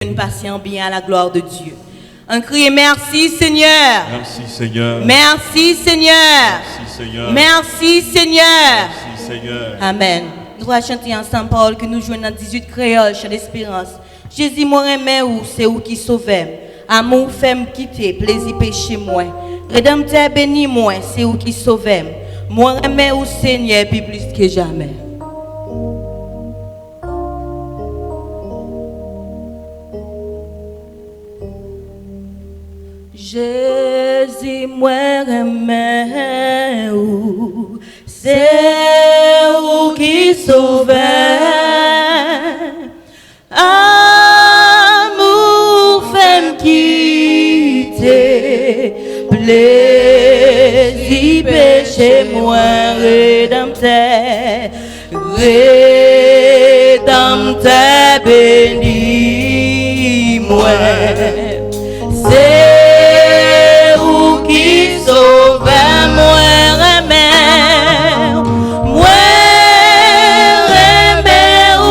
Nous passions bien à la gloire de Dieu. Un cri merci Seigneur. Merci Seigneur. Merci Seigneur. Merci Seigneur. Merci Seigneur. Merci Seigneur. Amen. Nous allons chanter ensemble parole que nous jouons dans 18 créoles chez l'espérance. Jésus moi aimé ou c'est où qui sauvait. Amour fait me quitter, plaisir péché moi. Rédempteur béni moi, c'est où qui sauvait. Moi aimé ou Seigneur puis plus que jamais. Jésus moi aimé ou c'est où qui sauvait. Amour fait me quitter, plaisir péché moi rédempteur, rédempteur béni moi. C'est où qui sauve moi remède, moi remède au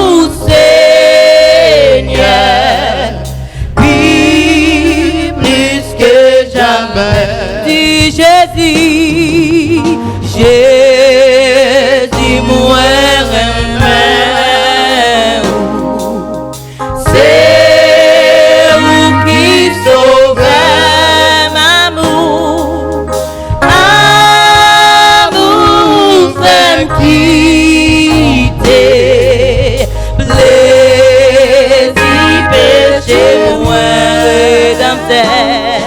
Seigneur, puis plus que jamais. Dis Jésus, Jésus moi remède, c'est où qui sauve quitter, plaisir péché moi rédempteur,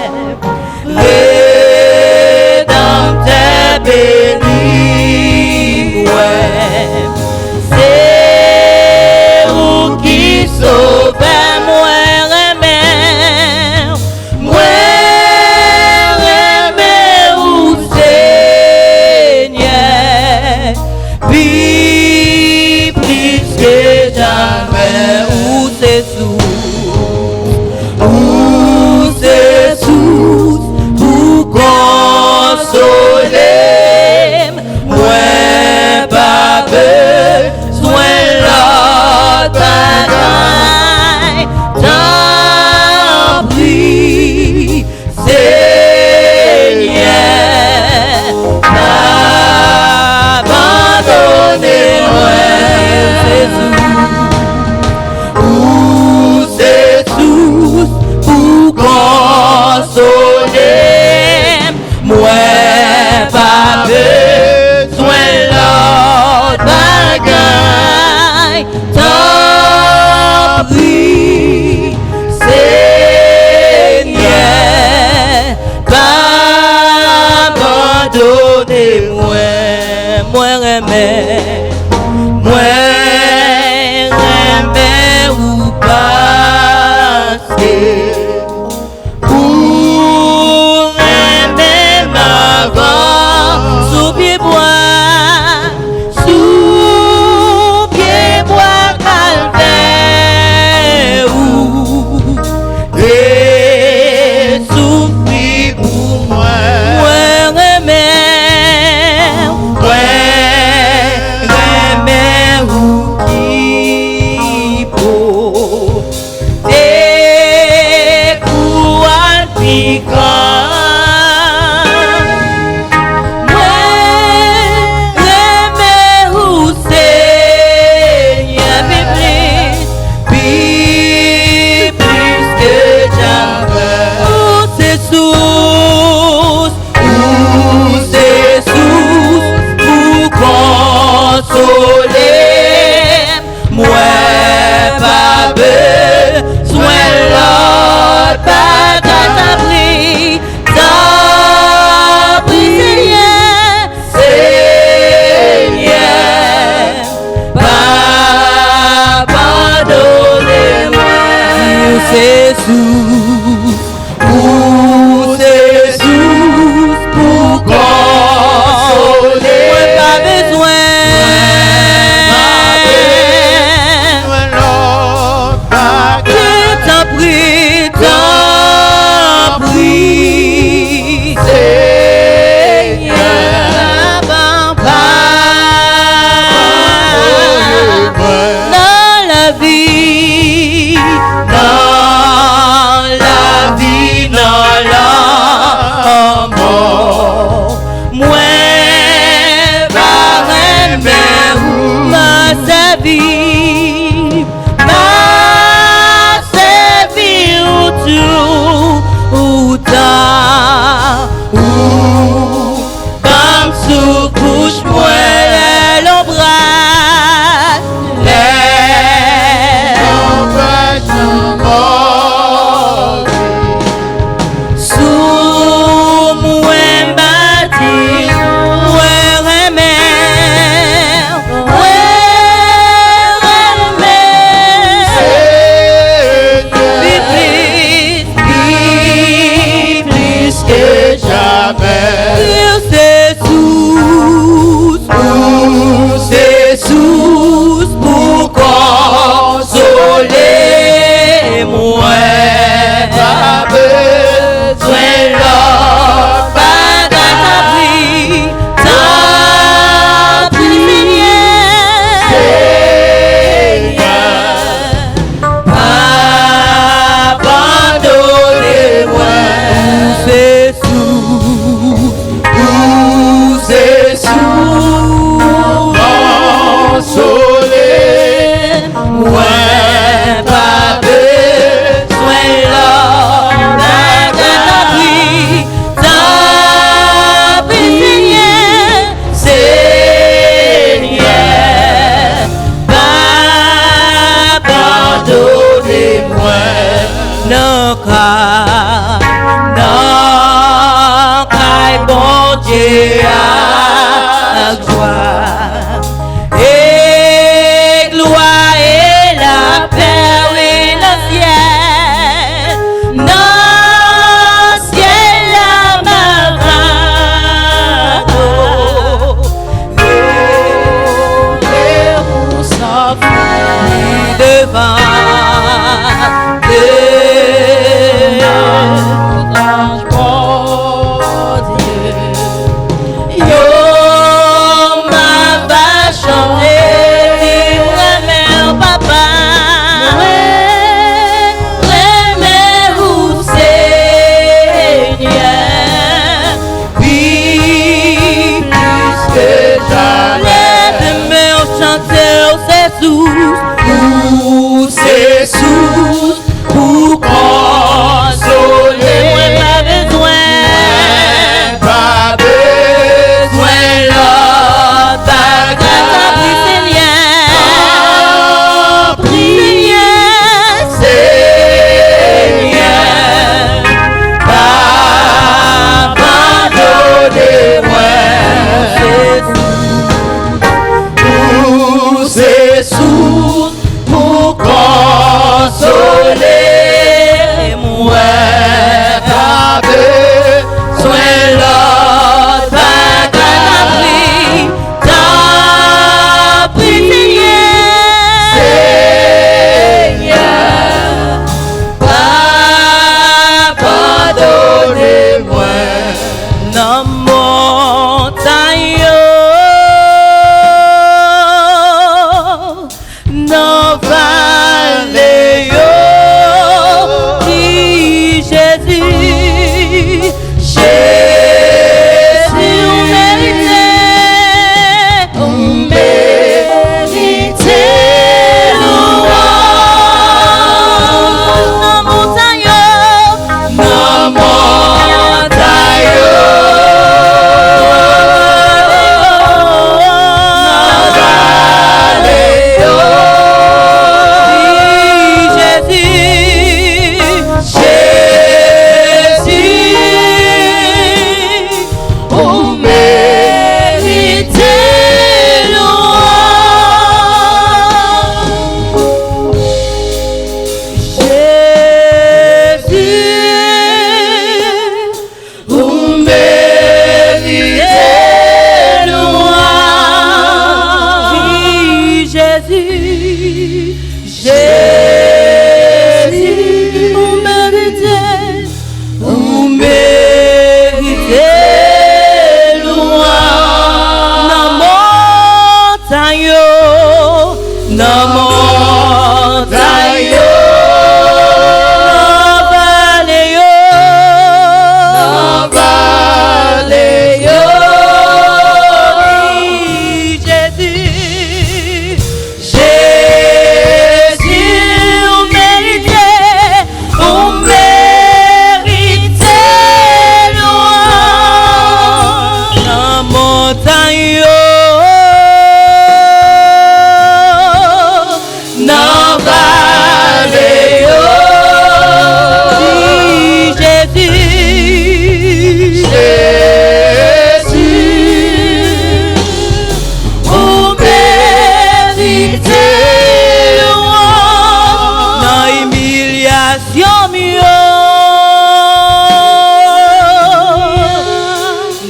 yo mieux.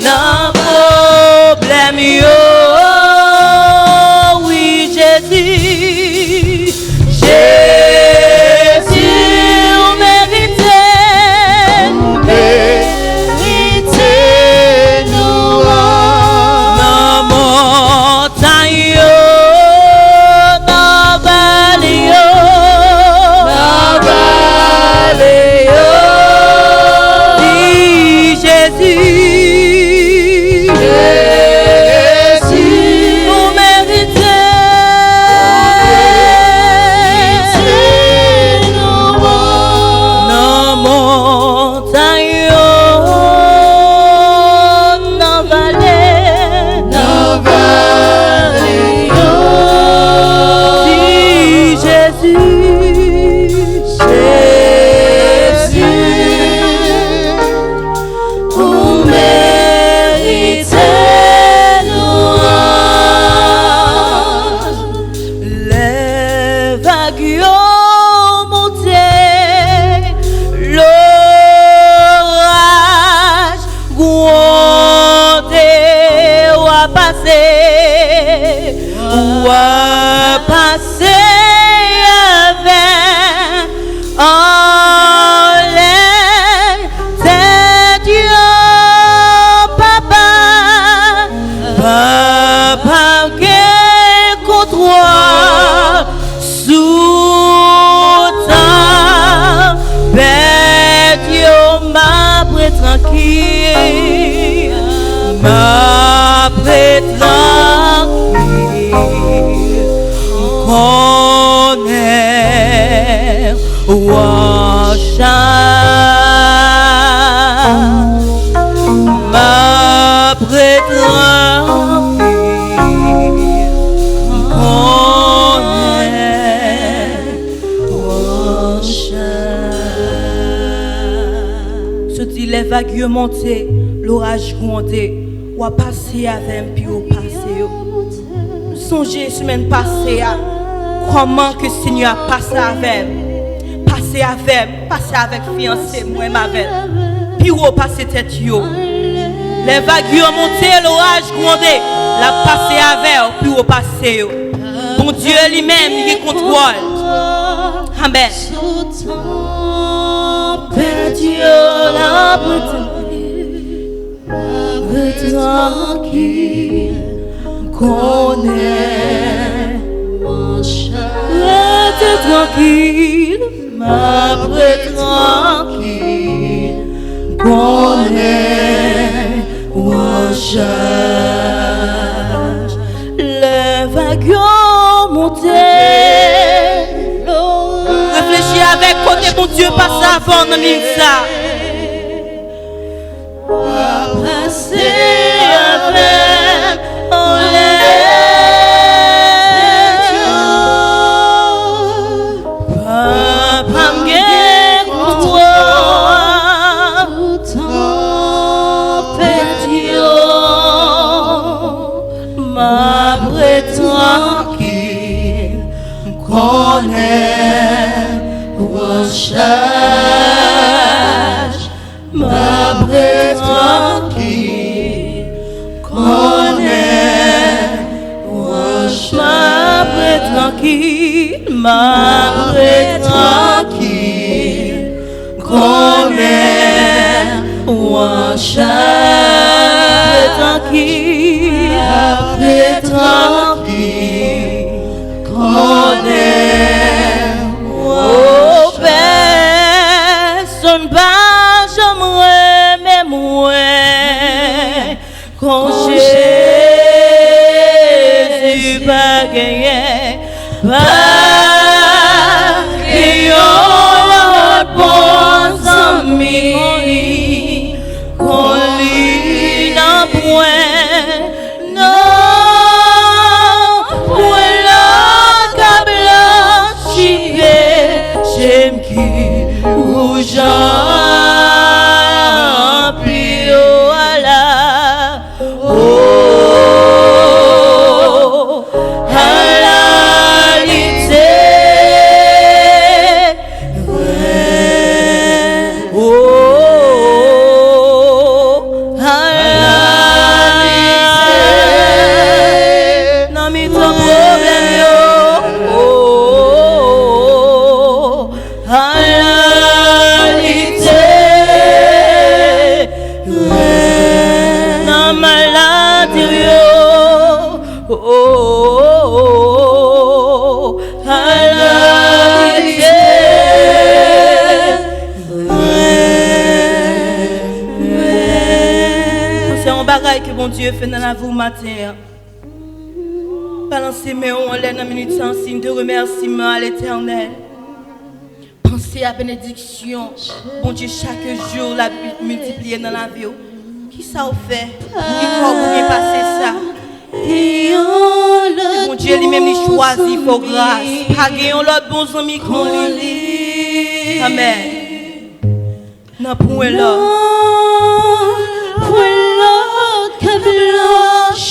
N'a problème yo. Oui, Jésus. Jésus, on méritait. Méritez-nous. Dans montagne yo. Dans vallée yo. Dans vallée yo. Dis Jésus. Jésus. Vous méritez. Dans montagne yo. Dans vallée. Dans vallée yo. Dis Jésus. Vous méritez louange. Les vagues ont monté, l'orage grondé, ou a passé avec en l'air, c'est Dieu, papa, papa qui contrôle sous ta bête, yo ma prête tranquille, ma prête tranquille, connaît Washa, ma prête tranquille, connaît Washa. Se dit les vagues montées, l'orage grondé, ou a passé avec puis ou passé. Songez semaine passée, comment que Seigneur a passé avec, passé avec fiancé, moi ma belle. Puis ou passé tête yo. Les vagues ont monté, l'orage grondé, la passé avec, puis ou passé yo. Bon Dieu lui-même, il contrôle. Amen. Père Dieu, la tranquille, connaît mon chat. Reste tranquille, ma prête tranquille, connaît mon chat. Les vagues ont monté. Réfléchis avec côté mon Dieu passe avant dans l'Insa. Passer avec en l'air. Papa m'gagne pour toi. Tout en pétillant. Ma prête tranquille. Connaît Washash. Ma prête tranquille. Connaît Washash. Ma prête tranquille. Ma prête tranquille. Connaît Washash. Tranquille. Ma prête tranquille. Connaît oh personne pas j'aimerais mais moi quand Jésus pas gagné pas ayant bon ami qu'on lit dans point non j'aime qui ou j'en prie à la oh à la l'ité bon Dieu fait dans la vie matin. Balancez mes en l'air dans minute sans signe de remerciement à l'Éternel. Pensez à bénédiction. Bon Dieu, chaque jour, la multiplier dans la vie. Qui ça vous fait? Qui faut bien passer ça? Bon Dieu, lui-même, il choisit pour grâce. Pas gagner l'autre bon ami qu'on lui. Amen. Non, pour là.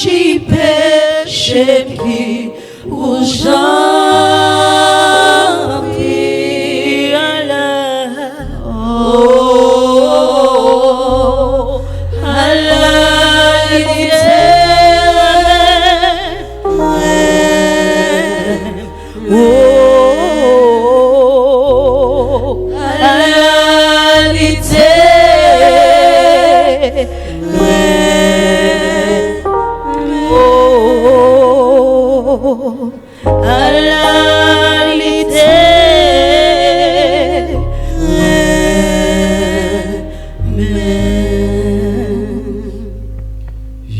She péché qui ou Jean qui oh Allah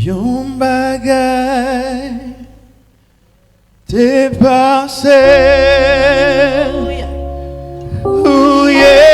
Yon bagay te passé. Oh yeah,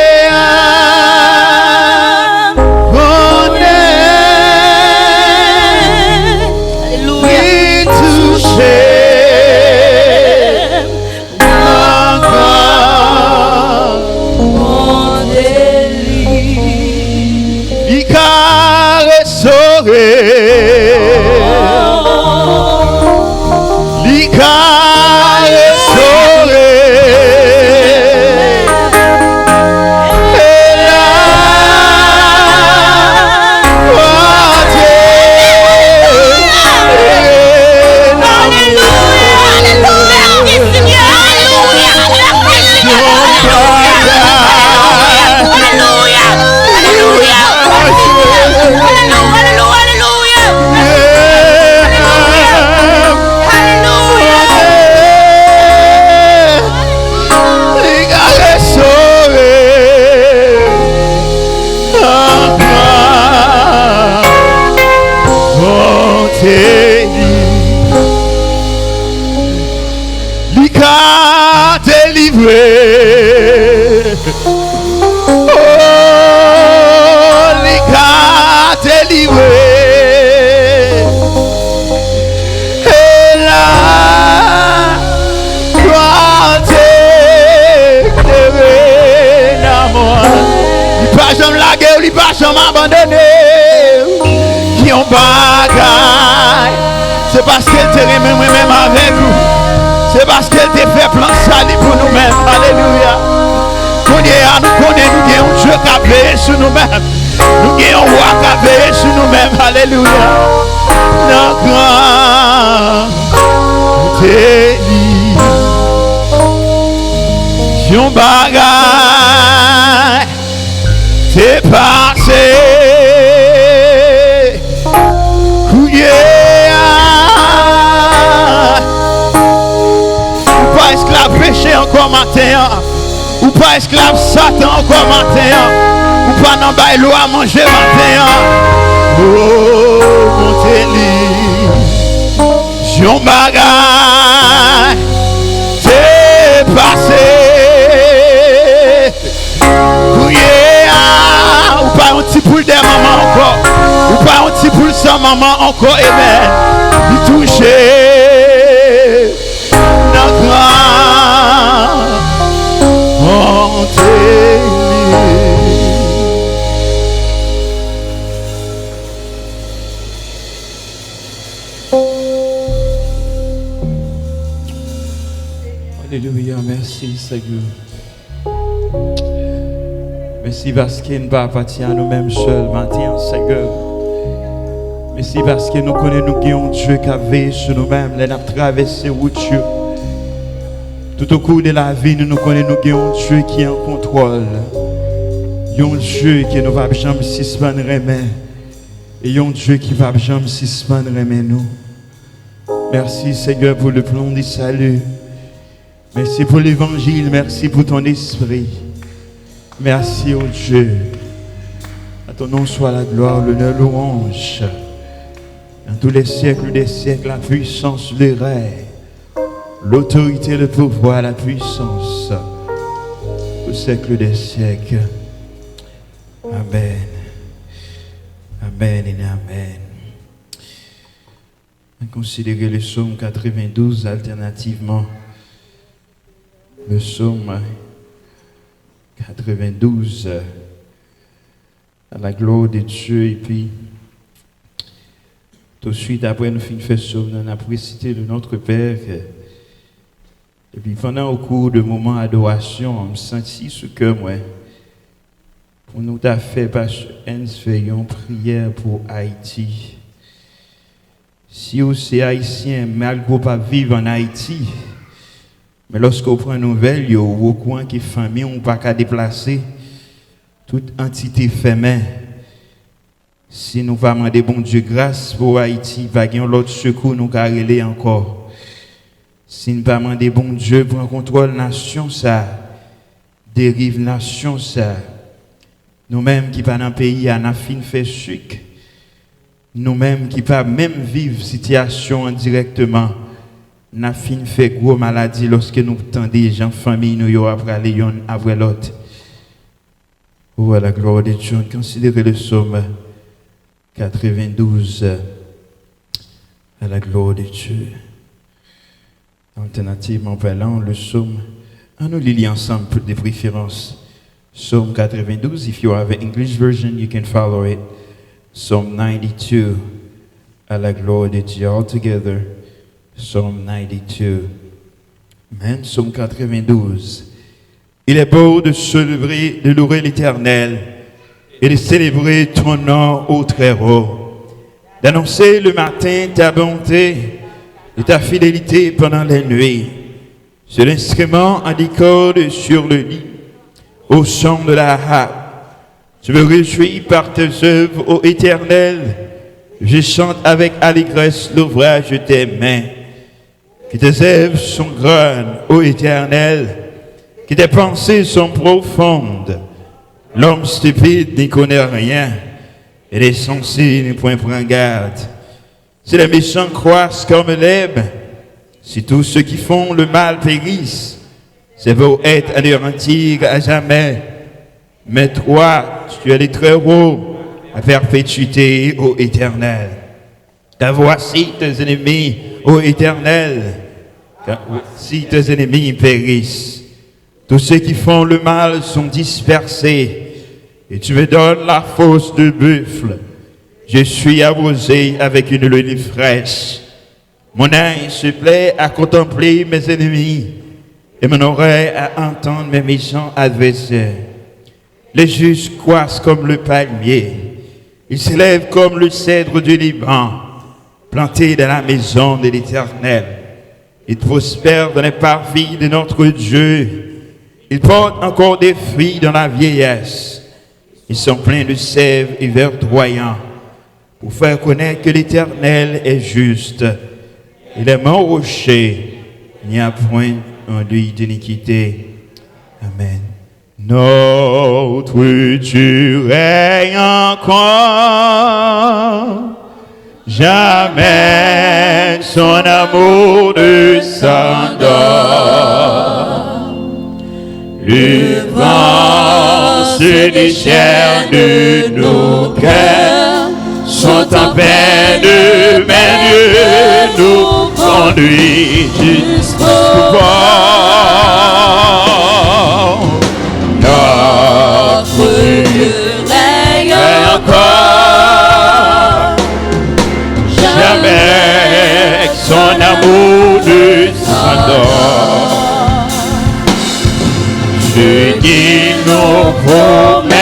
Alléluia. touché encore mon délit. il caressé. C'est parce qu'elle te remet moi-même avec vous. C'est parce qu'elle te fait plan salut pour nous-mêmes. Alléluia. Nous connaissons un Dieu qui a veillé sur nous-mêmes. Nous avons un roi qui a veillé sur nous-mêmes. Alléluia. Notre grand délit. Yon bagay t'es passé. Esclave péché encore matin, ou pas esclave Satan encore matin, ou pas n'en bail l'eau à manger matin. Oh mon délit, j'en bagay, t'es passé. Ou pas un petit poule de maman encore, ou pas un petit poule sans maman encore, et bien, il touché. Alléluia, merci Seigneur. Merci parce qu'il ne va pas à nous-mêmes seuls maintenant, Seigneur. Merci parce que nous connaissons un Dieu qui a veillé sur nous-mêmes, nous avons traversé route. Tout au cours de la vie, nous connaissons un Dieu qui est en contrôle. Un Dieu qui ne va jamais suspendre remettre. Et un Dieu qui va jamais suspendre remettre nous. Merci Seigneur pour le plan du salut. Merci pour l'évangile, merci pour ton esprit. Merci au Dieu. À ton nom soit la gloire, l'honneur, louange. tous les siècles des siècles, la puissance, le règne, l'autorité, le pouvoir, la puissance, au siècle des siècles. Amen. Amen et amen. Considérez le psaume 92 alternativement. Le psaume 92 à la gloire de Dieu. Et puis, tout de suite après, nous finissons le psaume, nous avons précité de notre Père. Et puis, pendant au cours de moments d'adoration, on me sentit ce que moi, pour nous a fait, Pasteur Hans, faisons prière pour Haïti. Si vous êtes haïtien, malgré pas vivre en Haïti, mais lorsque vous prenez une nouvelle, vous avez au coin qui famille, on ne peut pas déplacer toute entité féminin. Si nous ne pas demander bon Dieu grâce pour Haïti, pas qu'il y ait l'autre secours nous carrer encore. Si nous ne pas demander bon Dieu pour un contrôle nation ça, dérive nation ça. Nous-mêmes qui pas dans le pays, on a fin fait sucre. Nous-mêmes qui pas même vivre situation directement, on a fin fait gros maladie lorsque nous tendons des gens famille nous yo après aller yon après l'autre. Oh à la gloire de Dieu, considérez le psaume 92 à la gloire de Dieu. Alternativement parlant, le psaume, on nous lit ensemble de préférence. Psalm 92, if you have an English version, you can follow it. Psalm 92, à la gloire de Dieu, all together. Psalm 92. Amen. Psalm 92. Il est beau de célébrer, de louer l'Éternel et de célébrer ton nom au Très-Haut. D'annoncer le matin ta bonté et ta fidélité pendant les nuits. Sur l'instrument en discorde sur le lit, au son de la harpe. Je me réjouis par tes œuvres, ô Éternel. Je chante avec allégresse l'ouvrage de tes mains. Que tes œuvres sont grandes, ô Éternel. Que tes pensées sont profondes. L'homme stupide n'y connaît rien. Et les sensés n'y point prend garde. Si les méchants croissent comme l'herbe, si tous ceux qui font le mal périssent, c'est beau être anéantir à jamais. Mais toi, tu es le Très-Haut, à perpétuité, ô Éternel. Car voici tes ennemis, ô Éternel. Car voici tes ennemis périssent. Tous ceux qui font le mal sont dispersés. Et tu me donnes la fosse de buffle. Je suis arrosé avec une lune fraîche. Mon œil se plaît à contempler mes ennemis. Et mon oreille à entendre mes méchants adversaires. Les justes croissent comme le palmier. Ils s'élèvent comme le cèdre du Liban, plantés dans la maison de l'Éternel. Ils prospèrent dans les parvis de notre Dieu. Ils portent encore des fruits dans la vieillesse. Ils sont pleins de sève et verdoyants pour faire connaître que l'Éternel est juste. Il est mon rocher, il n'y a point en lui d'iniquité. Amen. Notre Dieu règne encore, jamais son amour ne s'endort. Le vent se déchire de nos cœurs, sont en peine, mais Dieu nous conduit jusqu'au bord. Notre Dieu règne encore, jamais son amour ne s'endort. Je dis nos promesses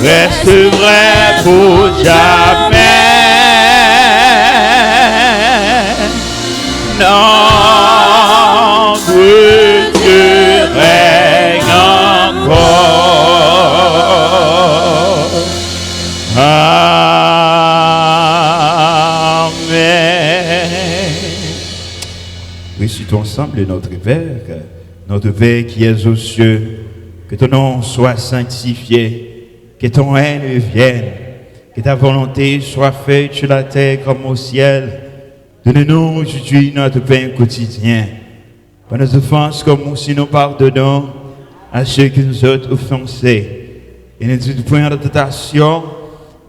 reste vrai pour jamais. Notre Dieu règne encore. Amen. Récitons ensemble notre Père qui es aux cieux, que ton nom soit sanctifié, que ton règne vienne, Que ta volonté soit faite sur la terre comme au ciel. Donne-nous aujourd'hui notre pain quotidien. Par nos offenses comme aussi nous pardonnons à ceux qui nous ont offensés. Et ne nous point en tentation,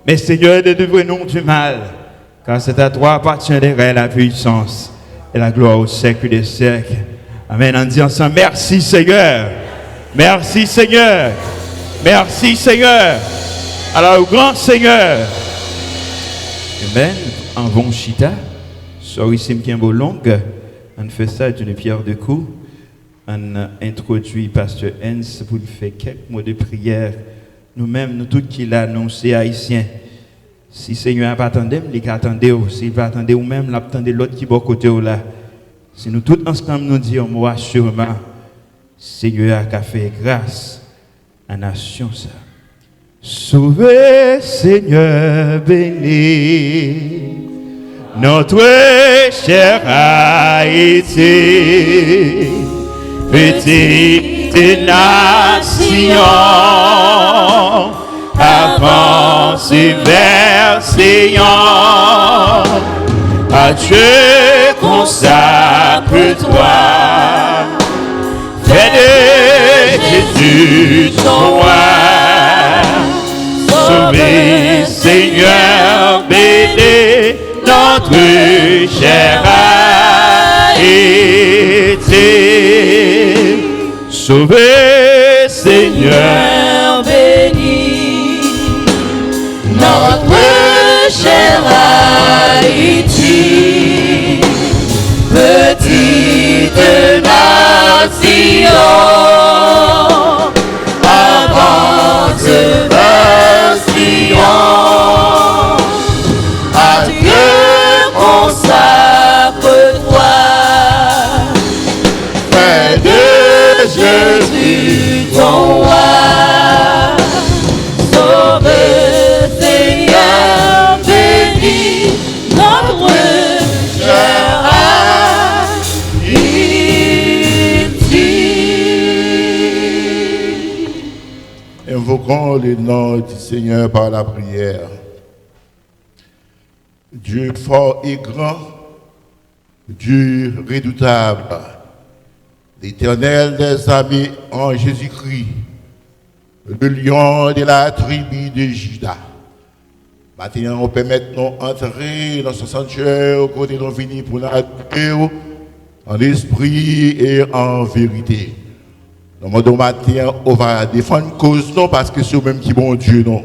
mais Seigneur, délivre-nous du mal. Car c'est à toi appartiendrait la puissance et la gloire au siècle des siècles. Amen. On dit ensemble, merci Seigneur. Merci Seigneur. Merci Seigneur. Alors, grand Seigneur. Amen. En bon chita. Sorry, c'est un peu long. On fait ça d'une pierre de coups. On introduit Pasteur Hens pour faire quelques mots de prière. Nous-mêmes, nous tous qui l'annoncé haïtiens. Si Seigneur n'a pas attendu, il attendait. S'il va attendre ou même, l'attendait l'autre qui est à côté là. Si nous tous ensemble nous disons, moi, sûrement, Seigneur a fait grâce à la nation. Ça. Sauvez, Seigneur, béni, notre cher Haïti, petite nation, avance vers Sion, à Dieu consacre-toi, fais de Jésus ton roi. Sauvez, Seigneur, bénis notre cher Haïti. Sauvez, Seigneur, bénis notre cher Haïti, petite nation, avance vers Sion, à Dieu consacre-toi, fais de Jésus ton roi. Sauve, Seigneur, bénis notre cher Haïti. Invoquons le nom du Seigneur par la prière. Dieu fort et grand, Dieu redoutable, l'Éternel des armées en Jésus-Christ, le lion de la tribu de Juda. Maintenant, on permet de nous entrer dans ce sanctuaire, côté de nous venir pour nous adorer en esprit et en vérité. Dans mon matin, on va défendre cause non parce que c'est le même qui est bon Dieu, non.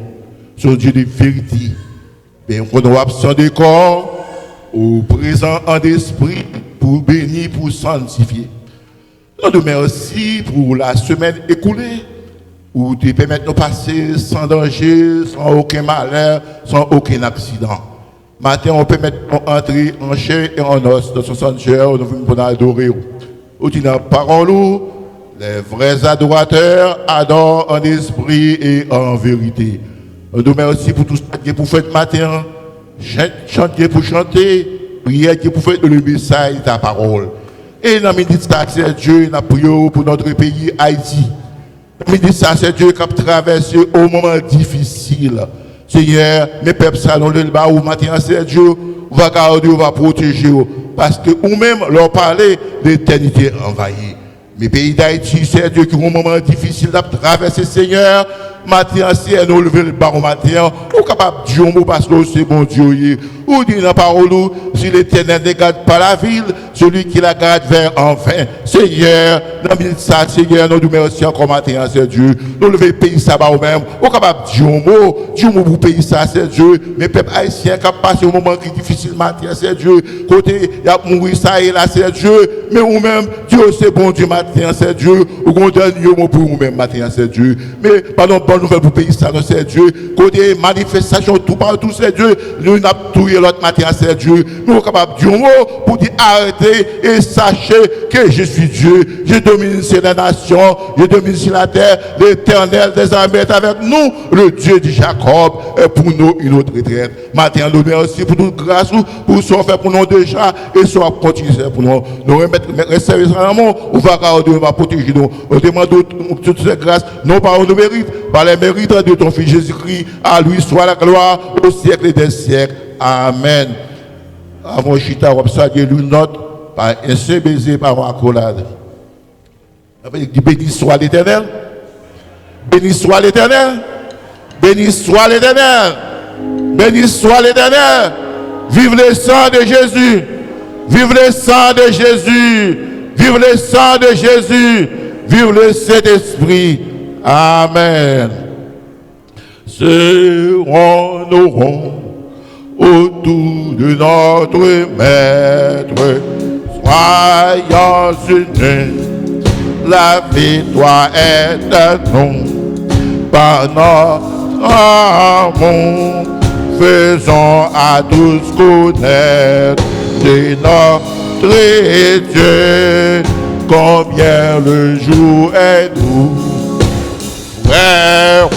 C'est Dieu de vérité. Mais on est absent de corps, ou présent en esprit, pour bénir, pour sanctifier. Nous te remercions pour la semaine écoulée, où tu permets de nous passer sans danger, sans aucun malheur, sans aucun accident. Maintenant, on permet de nous entrer en chair et en os dans ce sanctuaire, nous venons pour adorer. Où tu n'as parole, les vrais adorateurs adorent en esprit et en vérité. Nous te remercions pour tout ce que pour faire matin, chanter pour chanter, prier pour faire le message de ta parole. Et dans le ça, c'est Dieu, nous prions pour notre pays Haïti. Dans le ça, c'est Dieu qui a traversé au moment difficile. Seigneur, mes peuples salons le bas ou matin, c'est Dieu, on va garder, on va protéger. Parce que ou-même, leur parler d'éternité envahie. Mais pays d'Haïti, c'est Dieu qui, au moment difficile, a traversé, Seigneur. Matin, c'est nous lever le bar au matin. Ou capable de dire un mot parce que c'est bon Dieu. Ou dit dans la parole, si l'Éternel ne garde pas la ville, celui qui la garde vers enfin. Seigneur, dans le ça, Seigneur, nous nous remercions encore matin, c'est Dieu. Nous lever le pays ça au même. Ou capable de dire un mot pour pays ça, c'est Dieu. Mais peuple haïtien qui a passé un moment qui est difficile matin, c'est Dieu. Côté, il y a mouru ça et là, c'est Dieu. Mais ou même, Dieu, c'est bon Dieu matin, c'est Dieu. Ou qu'on donne un mot pour nous-mêmes matin, c'est Dieu. Mais, pardon, bonne nouvelle pour pays ça, c'est Dieu. Côté manifestation, tout partout, c'est Dieu. Nous n'avons tout prier l'autre matin, c'est Dieu. Nous sommes capables de dire un mot pour dire arrêtez et sachez que je suis Dieu. Je domine sur les nations, je domine sur la terre. L'Éternel des armées est avec nous. Le Dieu de Jacob est pour nous une autre retraite. Matin, nous merci pour toute grâce, pour ce qu'on fait pour nous déjà et ce qu'on continue pour nous. Nous remettre service en amour, on va garder, on va protéger nous. On demande toutes ces grâces, non par nos mérites, par les mérites de ton Fils Jésus-Christ. À lui soit la gloire au siècle des siècles. Amen. Avant Chita, on va saluer l'une autre par un seul baiser par une accolade. Béni soit l'Éternel. Béni soit l'Éternel. Béni soit l'Éternel. Béni soit l'Éternel. Vive le sang de Jésus. Vive le sang de Jésus. Vive le sang de Jésus. Vive le Saint-Esprit. Amen. Serons autour de notre Maître. Soyons unis. La victoire est à nous. Par notre amour, faisons à tous connaître de notre Dieu, combien le jour est doux. Frère,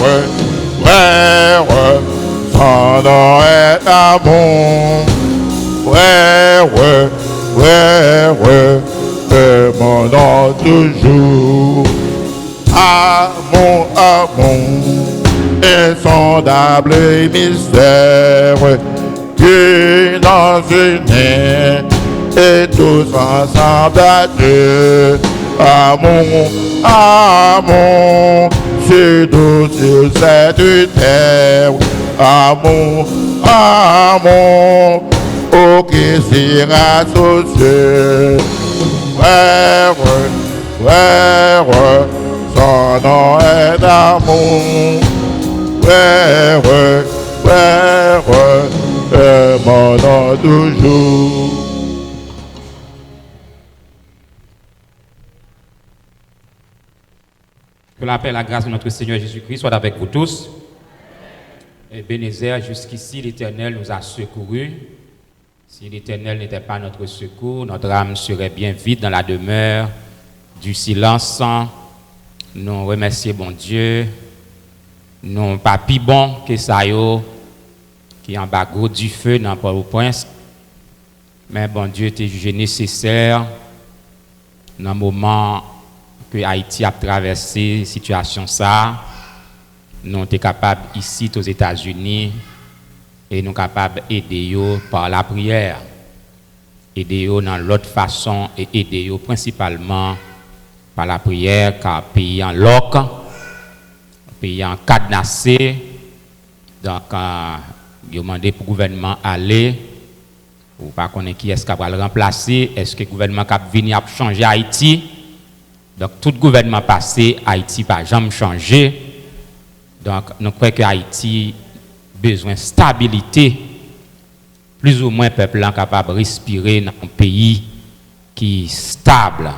son nom est amour. Frère, mon nom toujours. Amour, insondable mystère, que dans une et tous ensemble à Dieu. Amour, c'est doux sur cette terre. Amour, oh qui sera associé. Frère, son nom est d'amour. Frère, mon nom toujours. Que la paix et la grâce de notre Seigneur Jésus-Christ soient avec vous tous. Et Bénézer, jusqu'ici, l'Éternel nous a secourus. Si l'Éternel n'était pas notre secours, notre âme serait bien vide dans la demeure du silence. Nous remercions bon Dieu. Nous pas plus bon que ça qui en bas gros du feu dans Port-au-Prince. Mais bon Dieu t'a jugé nécessaire dans le moment que Haïti a traversé situation ça. Nous sommes capables ici aux États-Unis et nous sommes capables d'aider par la prière. Aider dans l'autre façon et aider principalement par la prière car pays en loc, pays en cadenassé. Donc, il a demandé pour le gouvernement aller. Ou pas connaître qui est-ce qui va le remplacer. Est-ce que le gouvernement va venir changer Haïti? Donc, tout gouvernement passé, Haïti n'a jamais changé. Donc, nous croyons que Haïti a besoin de stabilité. Plus ou moins, le peuple est capable de respirer dans un pays qui est stable.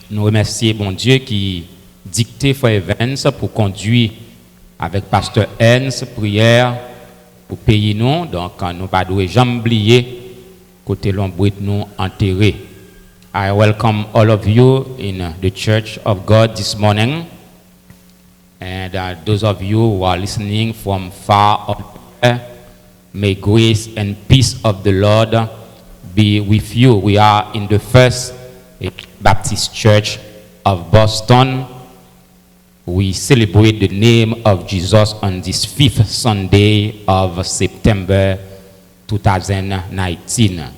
Nous remercions bon Dieu qui dicté Frère Evans pour conduire avec Pasteur Hens prière pour payer nous. Donc, nous ne devons jamais oublier côté l'ombre nous enterré. I welcome all of you in the Church of God this morning. And those of you who are listening from far away, may grace and peace of the Lord be with you. We are in the First Baptist Church of Boston. We celebrate the name of Jesus on this 5th Sunday of September 2019.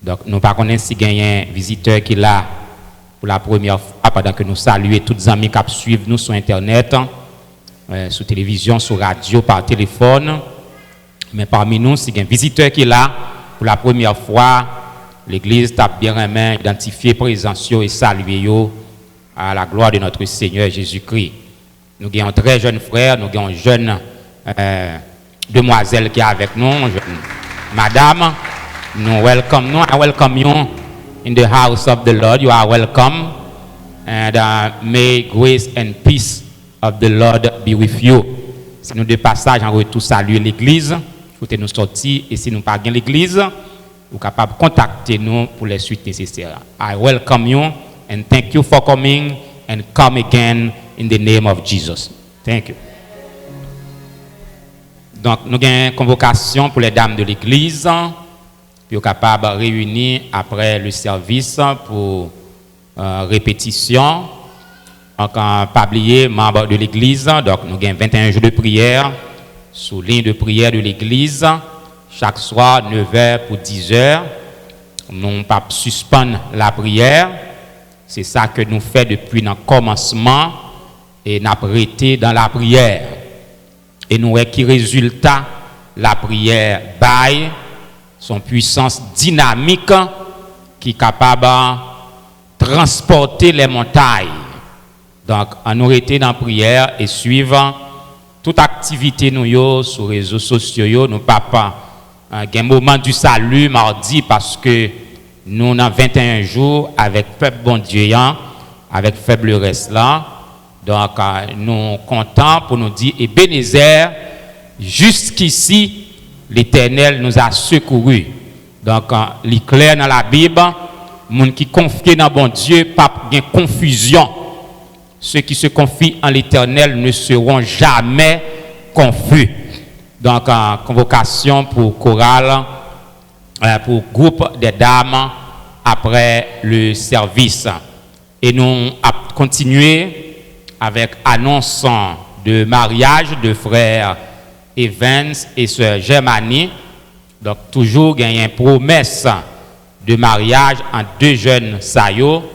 Donc, nous ne connaissons pas si il y a un visiteur qui est là pour la première fois pendant que nous saluons tous les amis qui suivent nous sur Internet, sur télévision, sur radio, par téléphone. Mais parmi nous, si il y a un visiteur qui est là pour la première fois, l'Église t'a bien aimé identifier présence et saluer à la gloire de notre Seigneur Jésus-Christ. Nous avons un très jeune frère, nous avons une jeune demoiselle qui est avec nous, une jeune madame. Nous welcome, I welcome you in the house of the Lord. You are welcome. And may grace and peace of the Lord be with you. Si nous de passage en retour saluer l'Église, Faut nous sortir et si nous pas gain l'église, vous capable de contacter nous pour les suites nécessaires. I welcome you and thank you for coming and come again in the name of Jesus. Thank you. Donc nous avons une convocation pour les dames de l'église pour capable de réunir après le service pour répétition. Donc, pas oublier membres de l'église, donc nous avons 21 jours de prière sous ligne de prière de l'église, chaque soir 9h pour 10h. Nous ne pas suspendre la prière, c'est ça que nous faisons depuis le commencement et nous avons arrêté dans la prière. Et nous avons qui résultat, la prière baille, son puissance dynamique qui est capable de transporter les montagnes. Donc, on nous été dans la prière et suivant toute activité nous sur les réseaux sociaux, nous papa un moment du salut mardi parce que nous avons 21 jours avec peuple bon Dieu, avec faible reste là. Donc, nous comptons pour nous dire, Ebenezer, jusqu'ici, l'Éternel nous a secourus. Donc, il est clair dans la Bible, les gens qui confient dans bon Dieu, pas de confusion. Ceux qui se confient en l'Éternel ne seront jamais confus. Donc, convocation pour chorale, pour groupe des dames après le service. Et nous allons continuer avec annonce de mariage de frères Evans et sœur Germanie. Donc, toujours il y a une promesse de mariage en deux jeunes saillots.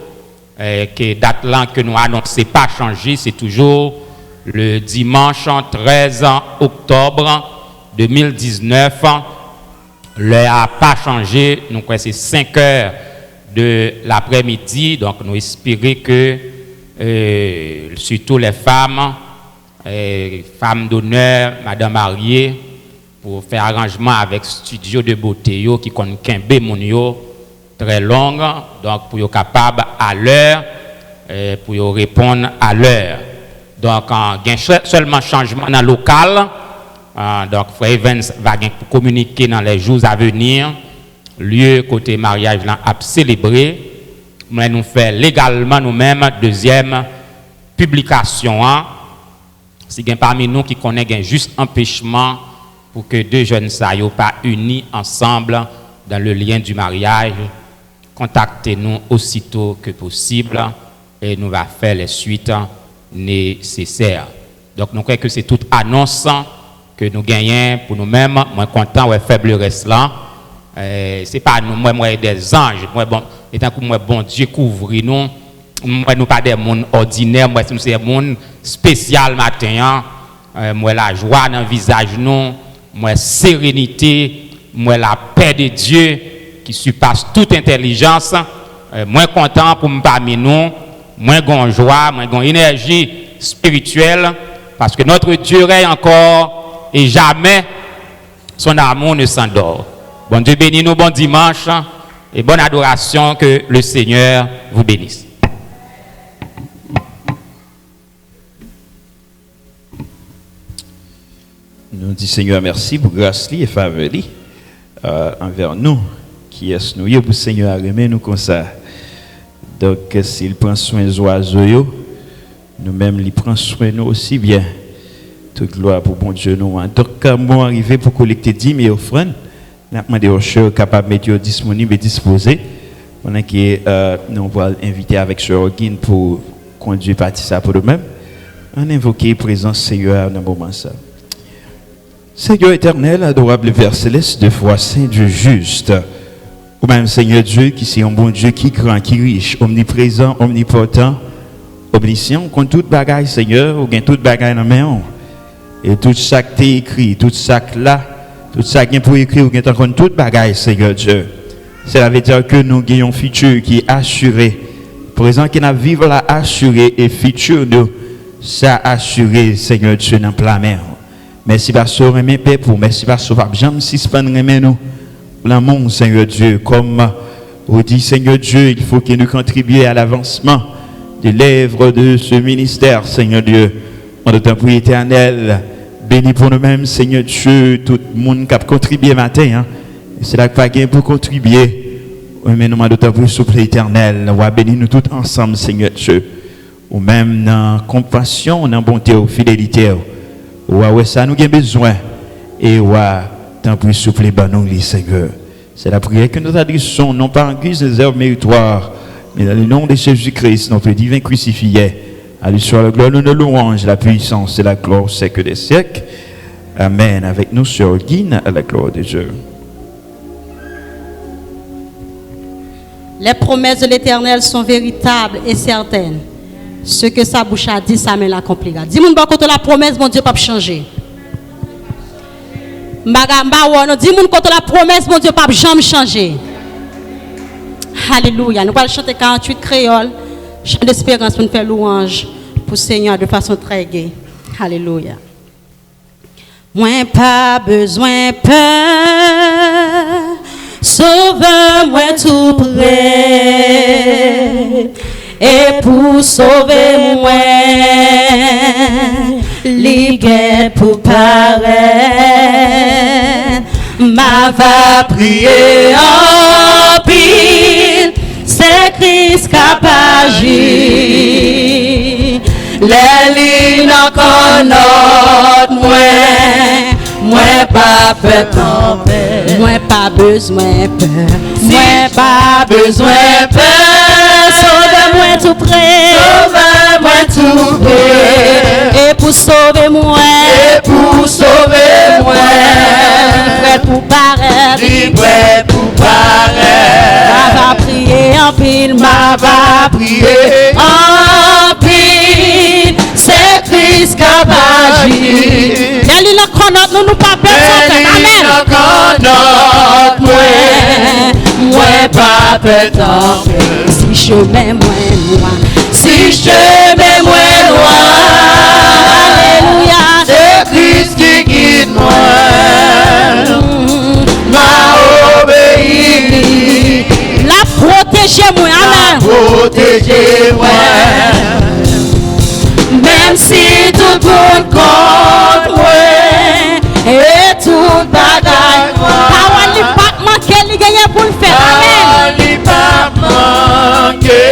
Que date là que nous annonçons pas changé, c'est toujours le dimanche 13 octobre 2019. L'heure n'a pas changé, nous croyons c'est 5 heures de l'après-midi, donc nous espérons que surtout les femmes, femmes d'honneur, madame mariée, pour faire arrangement avec studio de beauté qui connaît Kembe Mounio très longue, donc pour être capable à l'heure, pour répondre à l'heure. Donc, il y a seulement changement dans le local. Donc, Frère Evans va communiquer dans les jours à venir. Lieu côté mariage là, à célébrer. Mais nous faisons légalement nous-mêmes deuxième publication. Si quelqu'un parmi nous qui connaît juste empêchement pour que deux jeunes ne pas unis ensemble dans le lien du mariage, contactez-nous aussitôt que possible et nous allons faire les suites nécessaires. Donc, nous croyons que c'est toute annonce que nous gagnons pour nous-mêmes. Moi, content, ouais, faible reste là. C'est pas nous, moi, des anges. Moi, bon, étant que moi, bon Dieu couvre nous. Moi, nous pas des monde ordinaires. Moi, c'est des monde spécial matin. Moi, la joie dans le visage nous. Moi, sérénité. Moi, la paix de Dieu qui surpasse toute intelligence. Moi, content pour me parmi nous. Moi, gon joie, moi, gon énergie spirituelle. Parce que notre Dieu règne encore et jamais son amour ne s'endort. Bon Dieu bénisse nous, bon dimanche et bonne adoration, que le Seigneur vous bénisse. Nous disons Seigneur merci pour grâce et faveur envers nous, qui est nous, pour Seigneur aimer nous comme ça. Donc s'il prend soin des oiseaux, nous-mêmes, il prend soin de nous aussi bien. Toute gloire pour bon Dieu nous. Donc quand moi arrivé pour collecter 10 000 offrandes, nous avons demandé aux chers capables de mettre disponibles et disposés. On a qui nous va inviter avec Sœur Orgine pour conduire partie ça pour nous-mêmes. On a invoqué présence Seigneur dans le moment ça. Seigneur éternel, adorable Père céleste, de foi saint Dieu juste. Ou même Seigneur Dieu, qui c'est un bon Dieu qui grand, qui riche, omniprésent, omnipotent, omniscient, contre toute bagaille Seigneur, ou bien toute bagaille dans main. Et tout ça qui est écrit, tout ça là, tout ça qui est pour écrire, ou bien contre toute bagaille Seigneur Dieu. Cela veut dire que nous avons un futur qui est assuré. Présent qui n'a vivre là assuré et futur nous, ça assuré Seigneur Dieu dans la mer. Merci parce que vous Père pour, merci parce que vous jamais suspendre nous. L'amour Seigneur Dieu, comme vous dit Seigneur Dieu, il faut que nous contribuions à l'avancement de l'œuvre de ce ministère Seigneur Dieu. En notre temps pour éternel, Bénis pour nous-mêmes, Seigneur Dieu, tout le monde qui a contribué matin. Hein. C'est là que pas gain pour contribuer. Oui, mais nous demandons de souple éternel. On va bénir nous tous ensemble, Seigneur Dieu. Ou même dans la compassion, dans la bonté, ou fidélité. Ou ça nous avons besoin. Et ou tant plus souple et nous, Seigneur. C'est la prière que nous adressons, non pas en guise des œuvres méritoires, mais dans le nom de Jésus-Christ, notre divin crucifié. À lui soit la gloire, la louange, la puissance et la gloire au siècle des siècles. Amen. Avec nous, Sœur Guine, à la gloire de Dieu. Les promesses de l'Éternel sont véritables et certaines. Ce que sa bouche a dit, ça me l'accomplira. Dis-moi, quand la promesse, mon Dieu, pas changer. Dis-moi, quand la promesse, mon Dieu, pas jamais changer. Alléluia. Nous allons chanter 48 créoles. Chant d'espérance pour nous faire louange pour le Seigneur de façon très gaie. Alléluia. Moins pas besoin peur, sauve-moi tout près. Et pour sauver moi, l'iguer pour paraître, m'a va prier en pile. C'est Christ qui a agi. Les lignes encore notre moi pas peur, moi pas besoin peur, moi pas besoin peur. Sauve-moi tout près, sauve-moi tout près. Et pour sauver moi, prêt pour paraître, prêt pour paraître. Ma va prier en pile, ma va prier en pile. C'est Christ qui a agi. Yali la connaît, nous pas perdre. Amen. Moi pas perdre. Si chemin moins loin, si chemin moins loin. Alléluia. C'est Christ qui guide moi. M'a obéi. La protéger moi. Amen. Protégez-moi. Même si tout le monde contre moi et tout bagaille moi. Parole n'est pas manqué, il gagne pour le faire. Amen. Parole n'est pas manqué,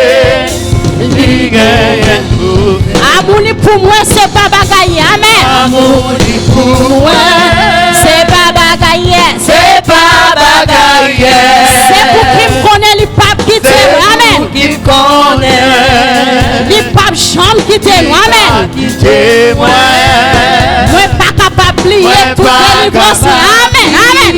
il gagne pour le faire. Amour pour moi, c'est pas bagaille. Amen. Amour pour moi, c'est pas bagaille. C'est pas bagaille. C'est pour qui me connaît, il pas quitter. Amen. Pour qui me connaît. Les papes chambres qui t'aiment, amen. Moi pas capable d'oublier toute délivrance, amen, amen.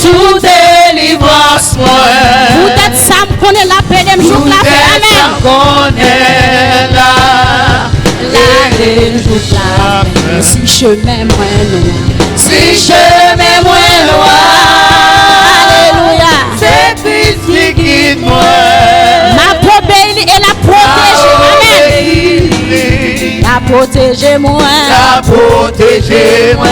Toute délivrance, vous êtes ça, me connaît la paix, me joue la paix, amen. Connaît la joue la paix. Si chemin moins loin, si chemin moins loin, alléluia. C'est Christ qui guide moi. Et la protéger, amen. La protéger moi. La protéger moi.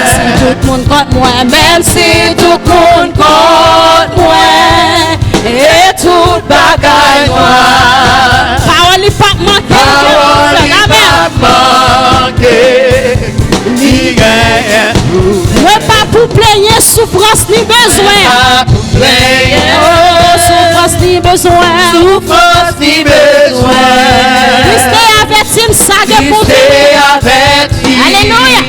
Si tout le monde contre moi, même si tout le monde contre moi, et tout bagaille moi. Parole n'est pas manquée. Parole n'est pas manquée. Ne pas pour plaigner souffrance ni besoin. Oh, souffrance ni besoin. Souffrance ni besoin. Christ est averti, ça gagne pour finir. Alléluia.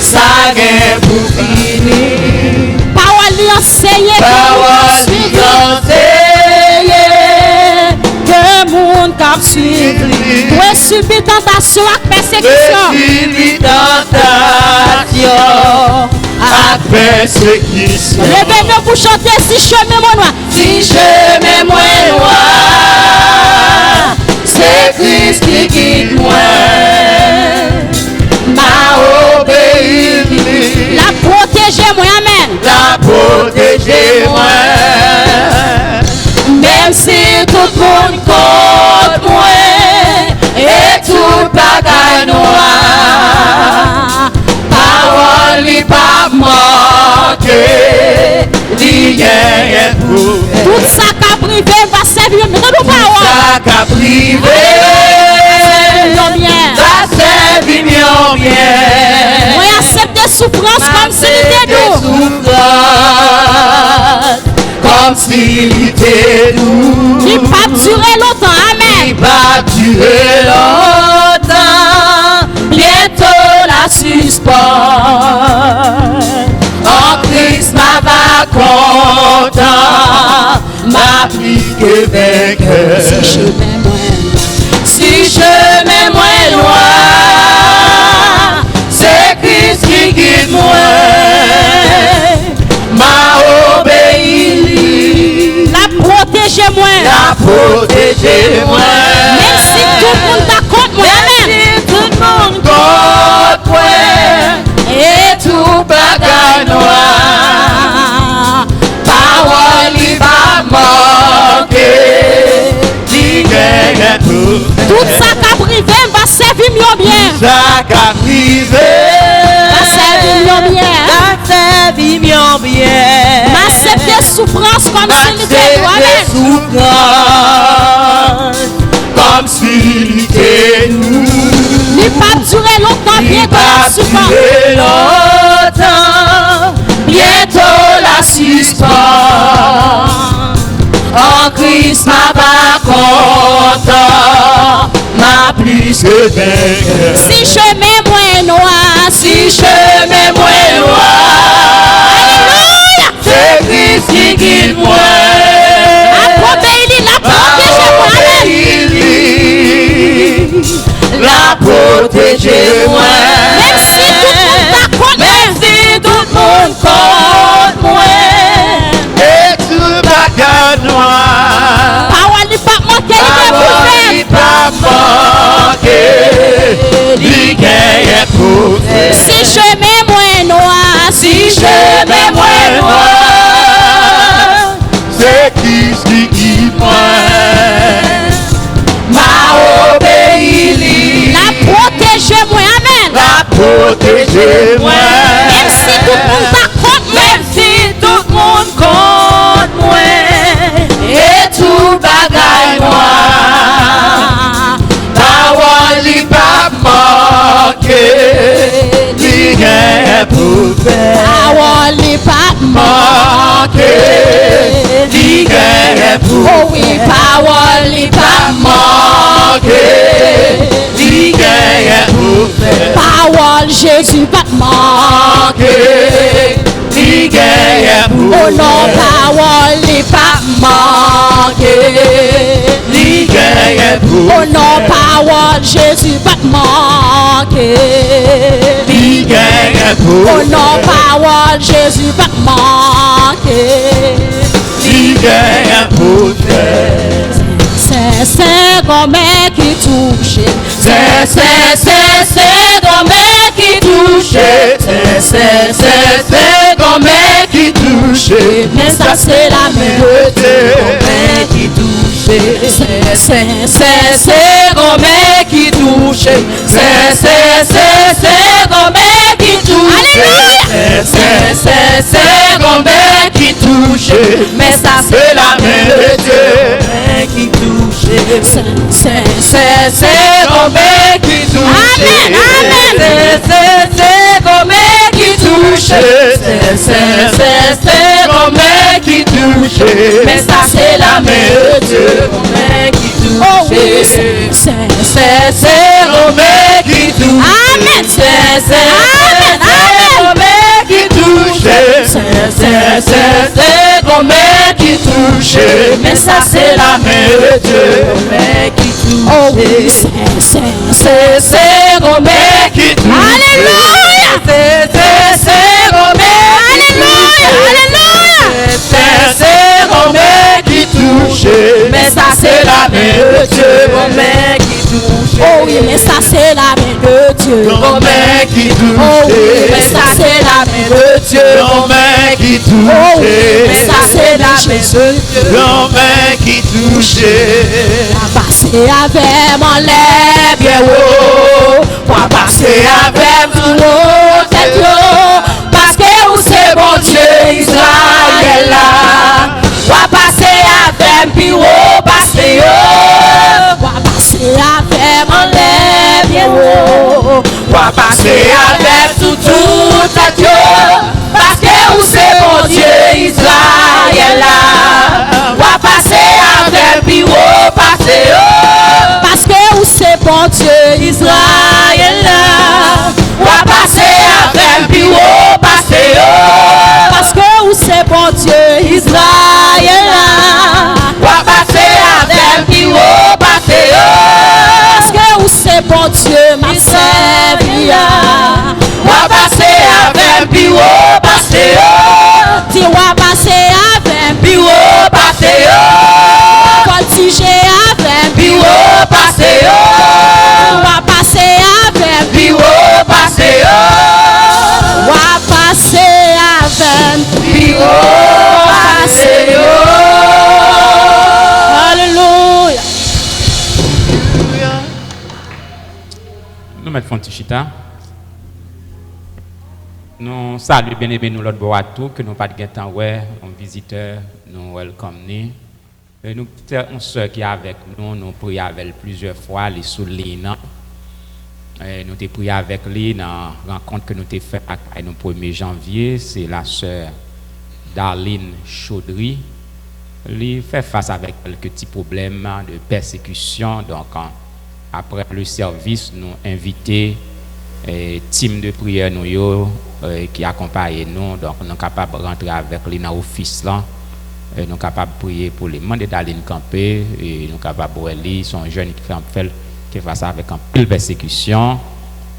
Ça gagne pour finir. Parole lui enseigner. Parole lui enseigner. Que monde cap suivre. Doit subir tentation et persécution. Subir tentation. Persécution. Levez-nous pour chanter si chemin moins loin. Si chemin moins loin, c'est Christ qui guide moi. M'a obéi. La protéger moi, amen. La protéger moi. Même si tout le monde contre moi et tout bagaille noir. Parole n'est pas manquée, tout ça qu'a privé va servir, mais nous parole. Tout ça qu'a privé va servir. facilité nous. Il pas durer longtemps, amen. Il va durer longtemps, bientôt la suspend. En Christ ma va content, ma plus que vainqueur. Si je mets moins loin, c'est Christ qui guide moi, m'a obéi, La protéger moi. la protéger moi. Même si tout le monde d'accord moi, amen. Tout le monde contre moi, et tout bagaille noir. Parole il va manquer, dit gagne tout. Tout ça qu'a privé va servir mieux bien. Ça qu'a privé, Va servir mieux bien. Vie mieux bien. M'accepter souffrance comme si nous étions, amen. souffrance, comme s'il était nous. Il pas durer longtemps, Il bientôt la va suspend. durer longtemps, bientôt la suspend. En Christ ma va content, ma plus que vainqueur. Si chemin moins noir, Si chemin moins loin, alléluia. c'est Christ qui guide moi. La protéine, la protéger moi, amen. La protéger moi. Même si tout le monde d'accord, Même si tout le monde contre moi, Et tout bagarre noir. parole n'est pas manquée, il est pour parole faire. il pas manquer, il gagne pour faire. Si chemin moins noir, Si chemin moins loin, C'est Christ qui guide moi. m'a obéi, la protéger moi, amen. la protéger moi. Même si tout le monde d'accord, Même si tout le monde contre moi, et tout bagaille noir. Parole il pas manquer, il gagne pour faire. parole n'est pas Manquer, il gagne pour Oh oui, parole n'est pas manquer, il gagne pour faire. parole, Jésus pas Manquer, il gagne pour Oh non, faire. parole n'est pas Manquer, il gagne pour Oh non, parole, Jésus pas manquer. il gagne pour Oh non, parole, Jésus pas manquer. il gagne pour faire. C'est comme qui touche. C'est comme qui touche, c'est comme qui touche, Mais ça c'est la même comme qui touche, c'est comme qui touche, c'est comme qui touche, c'est comme qui touche, mais ça c'est la même Dieu qui touche, c'est comme qui touche, Amen, amen. c'est comme qui touche, c'est comme qui touche, mais ça c'est la même Dieu qui touche, Oh oui, c'est comme qui touche, Amen. c'est comme qui touche, c'est comme qui touche, mais ça c'est la même Dieu qui touche. Oh oui, C'est comme qui touche. Alléluia. C'est comme qui touche. Alléluia. C'est comme qui touche. Mais ça c'est la même Dieu qui touche. Oh oui, mais ça c'est la main de Dieu. Comme qui touche. Oh oui, mais ça c'est la main de Dieu. Comme qui touche. Oh oui, mais ça c'est la main de Dieu. Comme qui touche. Passer avec mon lèvre, Bien haut, pour passer avec tout haut, tête haut, parce que vous c'est bon Dieu Israël là. Pour passer avec bureau, passer haut, passer avec mon lèvre, bien haut, pour passer avec tout tête haut, parce que vous c'est bon Dieu Israël là. passer, parce que où c'est bon Dieu Israël là. Wa passer avec puis ou passer, parce que où c'est bon Dieu Israël là. Wa passer avec puis ou passer, parce que où c'est bon Dieu m'a servi. Wa passer avec puis ou passer, ti wa passer avec puis ou passer, voltiger avec puis ou passer, wa passer avec puis ou passer, wa passer avec puis ou passer. Alléluia. Nous mettons Tichita. Nous saluons bien aimé nous l'autre bois tout que nous pas de temps ouais un visiteur nous welcome ni et nous une sœur qui est avec nous nous prions avec elle plusieurs fois les sous Lina et nous t'ai prié avec lui dans rencontre que nous t'ai fait le 1er janvier. C'est la sœur Darlene Chaudry. Elle fait face avec quelques petits problèmes de persécution, donc après le service nous inviter team de prière nous qui accompagne nous, donc nous sommes capables de rentrer avec lui dans l'office là, nous sommes capables de prier pour les membres d'Aline camper et nous sommes capables de lire son jeune qui fait ça avec un pile persécution,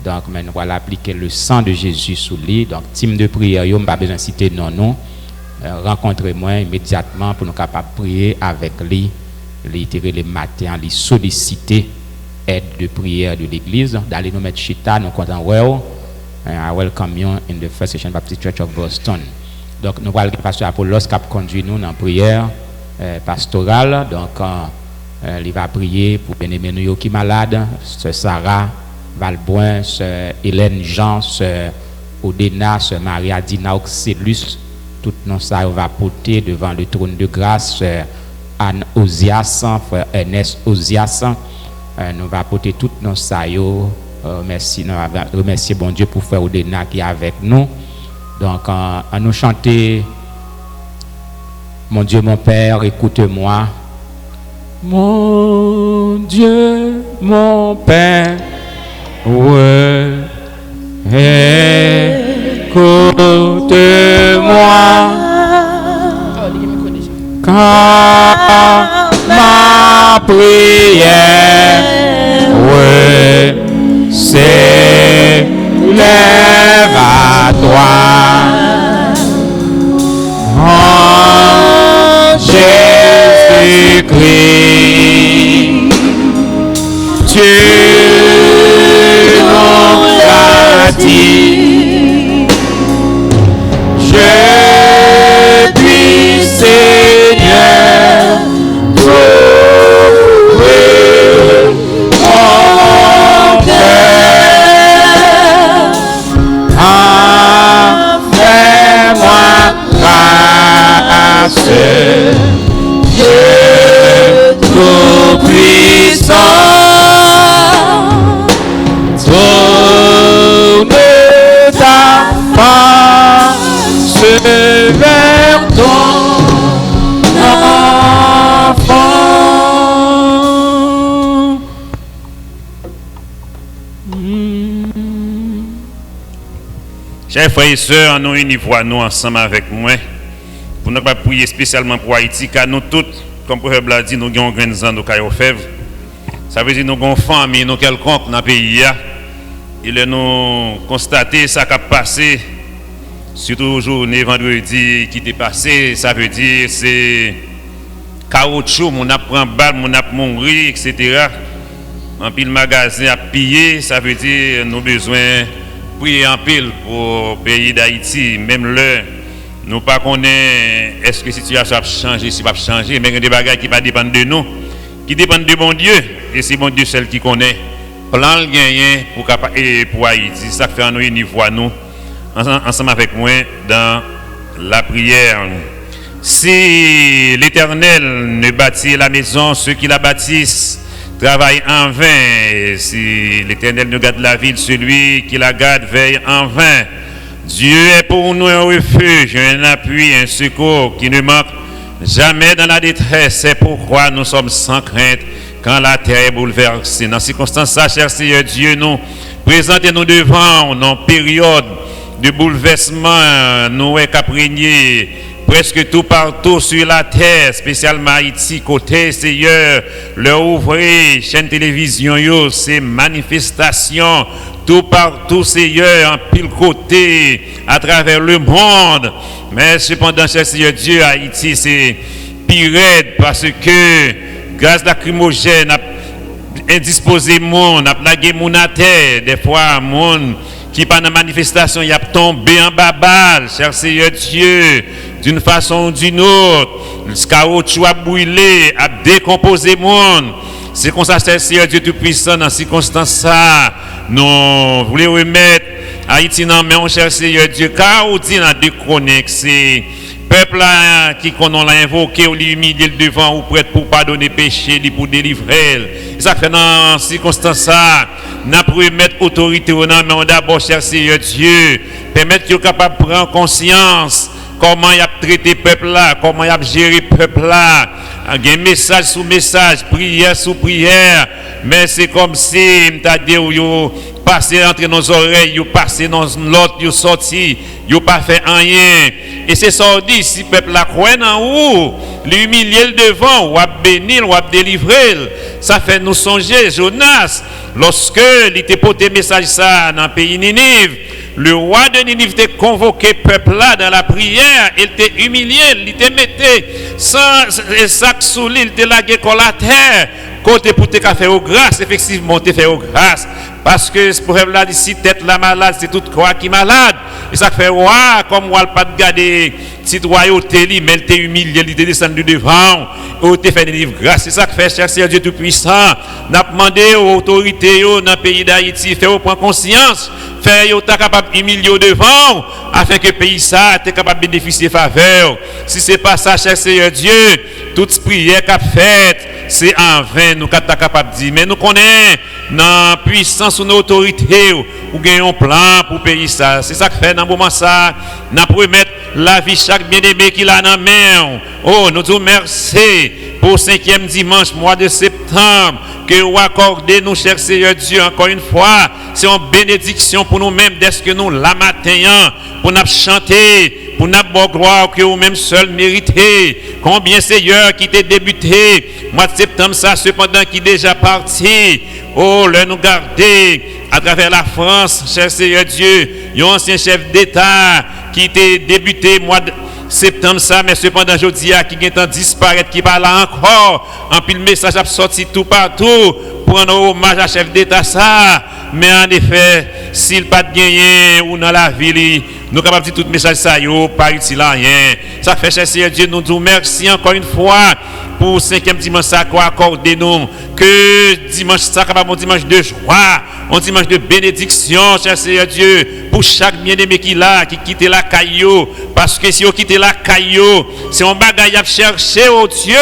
donc mais nous allons appliquer le sang de Jésus sur lui. Donc team de prière yo pas besoin de citer non rencontrez-moi immédiatement pour nous capables de prier avec lui, lui tirer les matins, lui solliciter aide de prière de l'église. D'aller nous mettre chita, nous comptons well. I welcome you in the First Christian Baptist Church of Boston. Donc nous allons le pasteur Apollos qui conduit nous dans la prière pastorale. Donc il va prier pour bien-aimé nous qui malade, sœur Sarah Valboin, sœur Hélène Jean, sœur Odena, sœur Maria Dina Oxélus. Tout nos ça va porter devant le trône de grâce, sœur Anne Ozias, frère Ernest Ozias. Nous va porter toutes nos saillots. Merci, nous va remercier bon Dieu pour frère Odena qui est avec nous. Donc, à nous chanter, mon Dieu, mon Père, écoute-moi. Mon Dieu, mon Père, ouais, écoute-moi. Car ma prière, ouais, s'élève à toi. En Jésus-Christ, tu nous l'as dit. Je puis, Seigneur, trouver mon cœur. Fais-moi grâce, Dieu tout-puissant. Tourne ta face vers ton enfant. Chers frères et sœurs, nous unissons nous ensemble avec moi pour ne pas prier spécialement pour Haïti, car nous tous, comme le prophète l'a dit, nous avons un grand caillou fèvre. Ça veut dire que nous avons une famille, nous quelconque dans le pays. Il est nous constater ça qui a passé, surtout journée vendredi qui est passé. Ça veut dire c'est caoutchouc, on a pris balle, on a mourir, etc. En pile magasin à piller, ça veut dire nous avons besoin de prier en pile pour le pays d'Haïti. Même là, nous ne pas connaissons est-ce que la situation va changer, si va changer, mais il y a des bagages qui ne dépendent pas de nous, qui dépendent de bon Dieu, et c'est bon Dieu seul qui connaît. Plan le gagner pour Haïti. Ça fait nous niveau nous ensemble avec moi dans la prière. Si l'Éternel ne bâtit la maison, ceux qui la bâtissent travaillent en vain. Si l'Éternel ne garde la ville, celui qui la garde veille en vain. Dieu est pour nous un refuge, un appui, un secours qui ne manque jamais dans la détresse. C'est pourquoi nous sommes sans crainte, quand la terre est bouleversée. Dans ces circonstances, cher Seigneur Dieu, nous présentez-nous devant une période de bouleversement, nous est régné presque tout partout sur la terre, spécialement Haïti, côté Seigneur, leur ouvrir chaîne télévision, ces manifestations, tout partout Seigneur, en pile côté, à travers le monde. Mais cependant, cher Seigneur Dieu, Haïti, c'est pire parce que gaz lacrymogène a indisposé monde, a plagué mon à terre, des fois monde qui pendant la manifestation y a tombé en babal, cher Seigneur Dieu, d'une façon ou d'une autre, le caoutchouc a brûlé, a décomposé monde. C'est comme ça, cher Seigneur Dieu Tout-Puissant, dans ces circonstances ça, nous voulons remettre Haïti dans mais on cher Seigneur Dieu, car on dit dans deux chroniques, c'est peuple là qui qu'on l'a invoqué, on l'humilié devant ou prêt pour pardonner péché, pour délivrer. Ça fait dans ces circonstances ça, n'a pour mettre autorité au nom, mais on d'abord cher Seigneur Dieu, permettre qu'ils soient capables de prendre conscience comment il a traité le peuple là, comment il a géré le peuple là. Il y a un message sous message, prière sous prière, mais c'est comme si il passé entre nos oreilles, il passé dans l'autre, il sorti, il pas fait rien. Et c'est ça on dit, si le peuple la croit en haut, l'humilier le devant, ou à bénir, ou à délivrer, ça fait nous songer Jonas, lorsque il était porté message ça dans le pays Ninive, le roi de Ninive était convoqué peuple là dans la prière, il était humilié, il était metté sans sac sous l'île, il était lagué contre la terre, côté pour te faire aux grâces, effectivement te faire aux grâces, parce que ce problème là, si tête la malade, c'est toute quoi qui est malade, et ça fait roi, comme moi pas de garder petite royauté, mais il était humilié, il était descendu devant, et il te fait des livres grâce, c'est ça que fait cher Seigneur Dieu Tout-Puissant, n'a demandé aux autorités dans le pays d'Haïti, faire prendre conscience, faire yo ta capable humilier devant afin que le pays ça t'es capable de bénéficier faveur. Si c'est pas ça cher Seigneur Dieu, toute prière qu'a faite c'est en vain nous t'es capable de dire, mais nous connaissons dans puissance ou nos autorités ou gagnons plan pour pays ça. C'est ça que fait dans le moment ça, n'a promettre la vie chaque bien-aimé qui l'a dans main. Oh, nous disons merci pour 5e dimanche mois de septembre que vous accordez nous cher Seigneur Dieu encore une fois, c'est une bénédiction pour nous-mêmes dès que nous la matin pour nous chanter, pour nous bonne gloire que vous-même seul méritez. Combien Seigneur qui t'est débuté mois de septembre ça cependant qui déjà parti. Oh, le nous garder à travers la France, cher Seigneur Dieu, un ancien chef d'État qui était débuté mois de septembre ça, mais cependant je dis qui est en disparaître, qui va là encore, en pile message a sorti tout partout pour un hommage à chef d'État ça, mais en effet, s'il pas de gagné ou dans la ville, nous sommes capables de dire tout message ça, pas utile à rien. Ça fait cher Seigneur Dieu, nous disons merci encore une fois pour 5e dimanche ça qu'on accorde nous, que dimanche ça capable un dimanche de joie, un dimanche de bénédiction, cher Seigneur Dieu, pour chaque bien-aimé qui là, qui quitte la caillou, parce que si vous quittez la caillou, c'est un bagage à chercher au Dieu,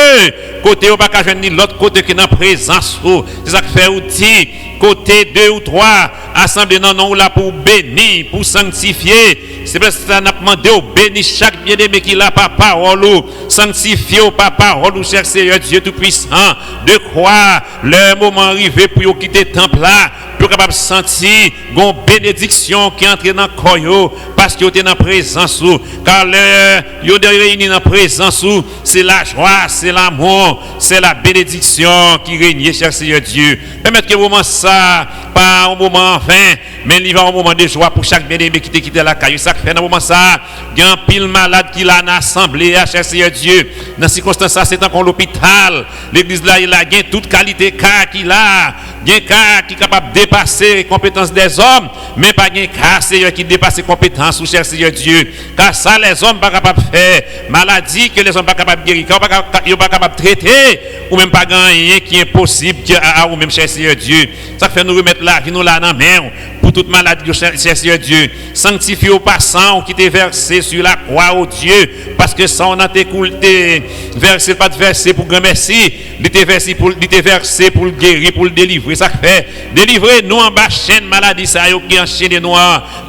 côté au pas venir l'autre côté qui est dans présence, c'est ça que fait outil, côté 2 ou 3, assemblée non non là pour bénir, pour sanctifier. C'est parce que ça n'a demandé au bénir chaque bien-aimé qui l'a par parole, sanctifier au par parole, cher Seigneur Dieu Tout-Puissant, de croire le moment arrivé pour quitter le temple là, pour capable sentir une bénédiction qui entre dans le corps, parce qu'il est dans la présence, car il est réuni dans la présence, c'est la joie, c'est l'amour, c'est la bénédiction qui règne, cher Seigneur Dieu. Permettez que moment ça, pas un moment en vain, mais il va un moment de joie pour chaque bien-aimé qui quitté la caillou. Ça fait dans moment ça, il y a un pile malade qui l'a assemblé, cher Seigneur Dieu. Dans ces circonstances, c'est encore l'hôpital. L'église là, il a gain toute qualité cas qu'il a. Il y a un cas qui est capable de dépasser les compétences des hommes, mais pas un cas, Seigneur, qui dépasse les compétences, cher Seigneur Dieu. Car ça, les hommes ne sont pas capables de faire. Maladie que les hommes ne sont pas capables de guérir, ils ne sont pas capables de traiter, ou même pas gagner qui est impossible à ou même, cher Seigneur Dieu. Ça fait nous remettre la vie, nous là dans la main. Pour toute maladie, cher Seigneur Dieu, sanctifie au passant qui t'est versé sur la croix, au Dieu, parce que ça on a été versé, pas de versé pour grand merci, il était versé pour le guérir, pour le délivrer. Ça fait délivrer nous en bas chaîne maladie, ça qui enchaîne nous,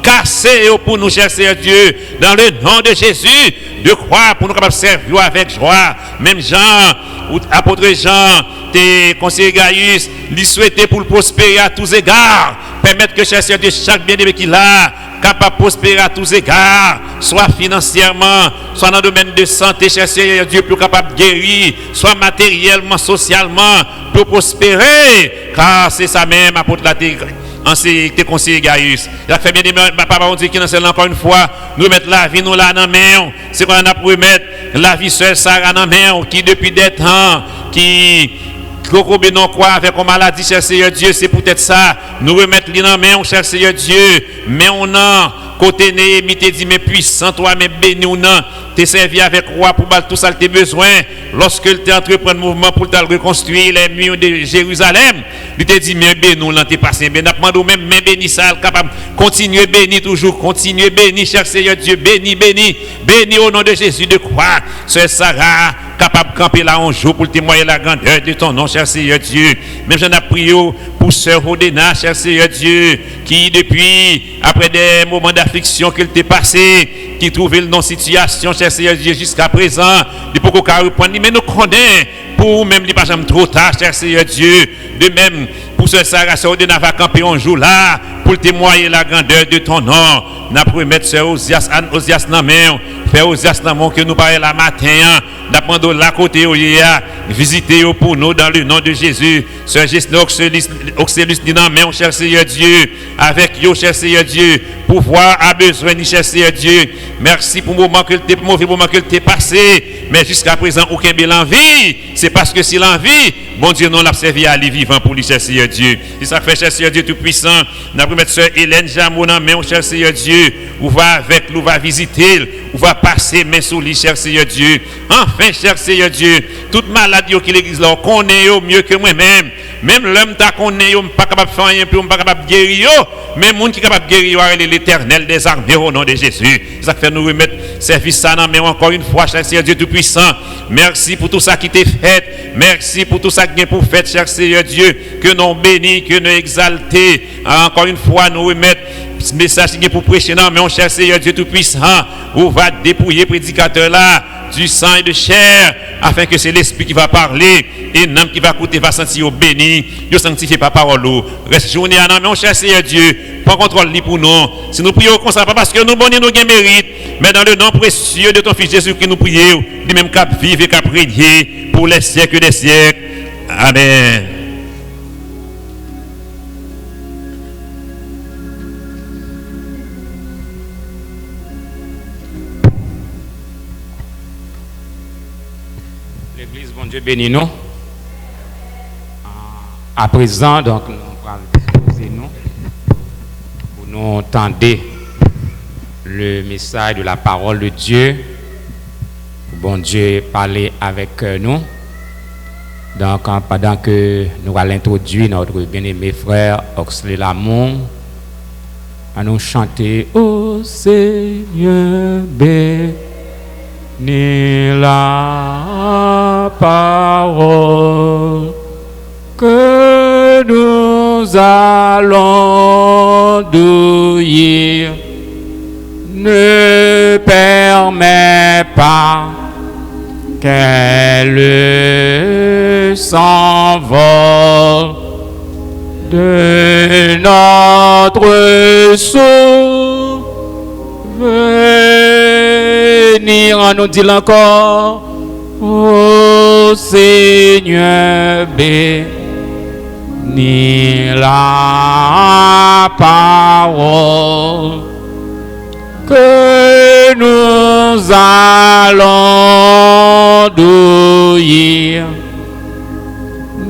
casser pour nous, cher Seigneur Dieu, dans le nom de Jésus, de croire pour nous capables de servir avec joie. Même Jean, ou apôtre Jean, côté, conseiller Gaius, lui souhaiter pour le prospérer à tous égards, permettre que, cher Seigneur Dieu, chaque bien-aimé qu'il a, capable de prospérer à tous égards, soit financièrement, soit dans le domaine de santé, cher Seigneur Dieu, plus capable de guérir, soit matériellement, socialement, pour prospérer, car c'est ça même, apôtre la tes conseillers Gaius. Il a fait bien aimer, papa, on dit qu'il est encore une fois, nous mettre la vie, nous là dans la main, c'est qu'on a pour remettre la vie seule Sarah dans la main, qui depuis des temps, qui non quoi avec une maladie, cher Seigneur Dieu, c'est peut-être ça, nous remettre dans la main, cher Seigneur Dieu, mais on a côté Néhémie te dit mais puissant toi mais béni ou non t'es servi avec roi pour battre tout ça que tu as besoin lorsque tu entreprendre mouvement pour te reconstruire les murs de Jérusalem il te dit mais béni ou non t'es passé bien demande même mais béni ça capable continuer béni toujours continuer béni cher Seigneur Dieu béni au nom de Jésus de croix sœur Sarah capable de camper là un jour pour témoigner la grandeur de ton nom cher Seigneur Dieu même j'en ai prié pour sœur Odena cher Seigneur Dieu qui depuis après des moments d'affliction qu'il t'est passé qui trouvait dans situation cher Seigneur Dieu jusqu'à présent il faut qu'on reprenne mais nous connaissons pour même il pas jamais trop tard cher Seigneur Dieu de même pour ce Sarah Odena va camper un jour là pour témoigner la grandeur de ton nom n'a promettre sœur Osias dans main faire Osias dans mon que nous parler la matin d'apprendre la côté visiter pour nous dans le nom de Jésus sœur Gisèle Oxelus dit dans main cher Seigneur Dieu avec yo cher Seigneur Dieu pouvoir a besoin ni cher Seigneur Dieu merci pour le moment que le mauvais moment que le passé mais jusqu'à présent aucun bien l'envie c'est parce que si l'envie bon Dieu non l'a servi à lui vivant pour lui cher Seigneur Dieu et ça fait cher Seigneur Dieu tout puissant n'a promettre sœur Hélène Jamon dans main cher Seigneur Dieu ou va avec nous va visiter ou va passer main sur lui cher Seigneur Dieu enfin cher Seigneur Dieu toute maladie qui l'église là connaît mieux que moi-même même l'homme ta connaît pas capable de faire rien puis pas capable de guérir mais monde qui capable de guérir c'est l'Éternel des armées au nom de Jésus ça fait nous remettre service ça dans mais encore une fois cher Seigneur Dieu tout puissant merci pour tout ça qui t'est fait merci pour tout ça qui est pour faire cher Seigneur Dieu que nous bénis que nous exalter encore une fois nous remettre ce message qui est pour prêcher non mais on cher Seigneur Dieu tout puissant où va dépouiller prédicateur là du sang et de chair afin que c'est l'esprit qui va parler et l'homme qui va écouter va sentir béni yo sanctifié par parole reste journée à non cher Seigneur Dieu prends contrôle pour nous si nous prions comme ça pas parce que nous bonnes nous gain mérite mais dans le nom précieux de ton fils Jésus que nous prions lui même cap vivre et cap régner pour les siècles des siècles amen. L'église, bon Dieu, bénis nous. À présent, donc, nous allons disposer nous pour nous entendre le message de la parole de Dieu. Bon Dieu, parler avec nous. Donc, pendant que nous allons introduire notre bien-aimé frère Oxley Lamont, à nous chanter ô Seigneur, bénis la parole que nous allons douiller. Ne permet pas qu'elle s'envole de notre souvenir. On nous dit encore, ô Seigneur, bénis la parole que nous allons douiller.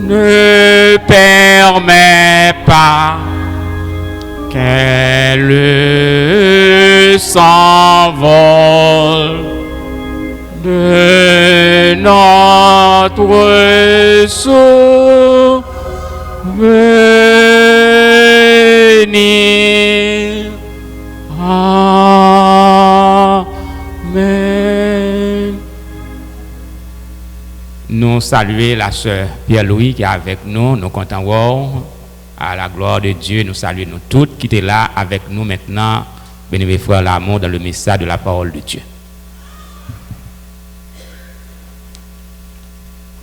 Ne permet pas qu'elle s'envole de notre souvenir. Amen. Nous saluons la sœur Pierre-Louis qui est avec nous. Nous comptons voir à la gloire de Dieu. Nous saluons nous toutes qui étaient là avec nous maintenant. Béni frère Lamont dans le message de la parole de Dieu.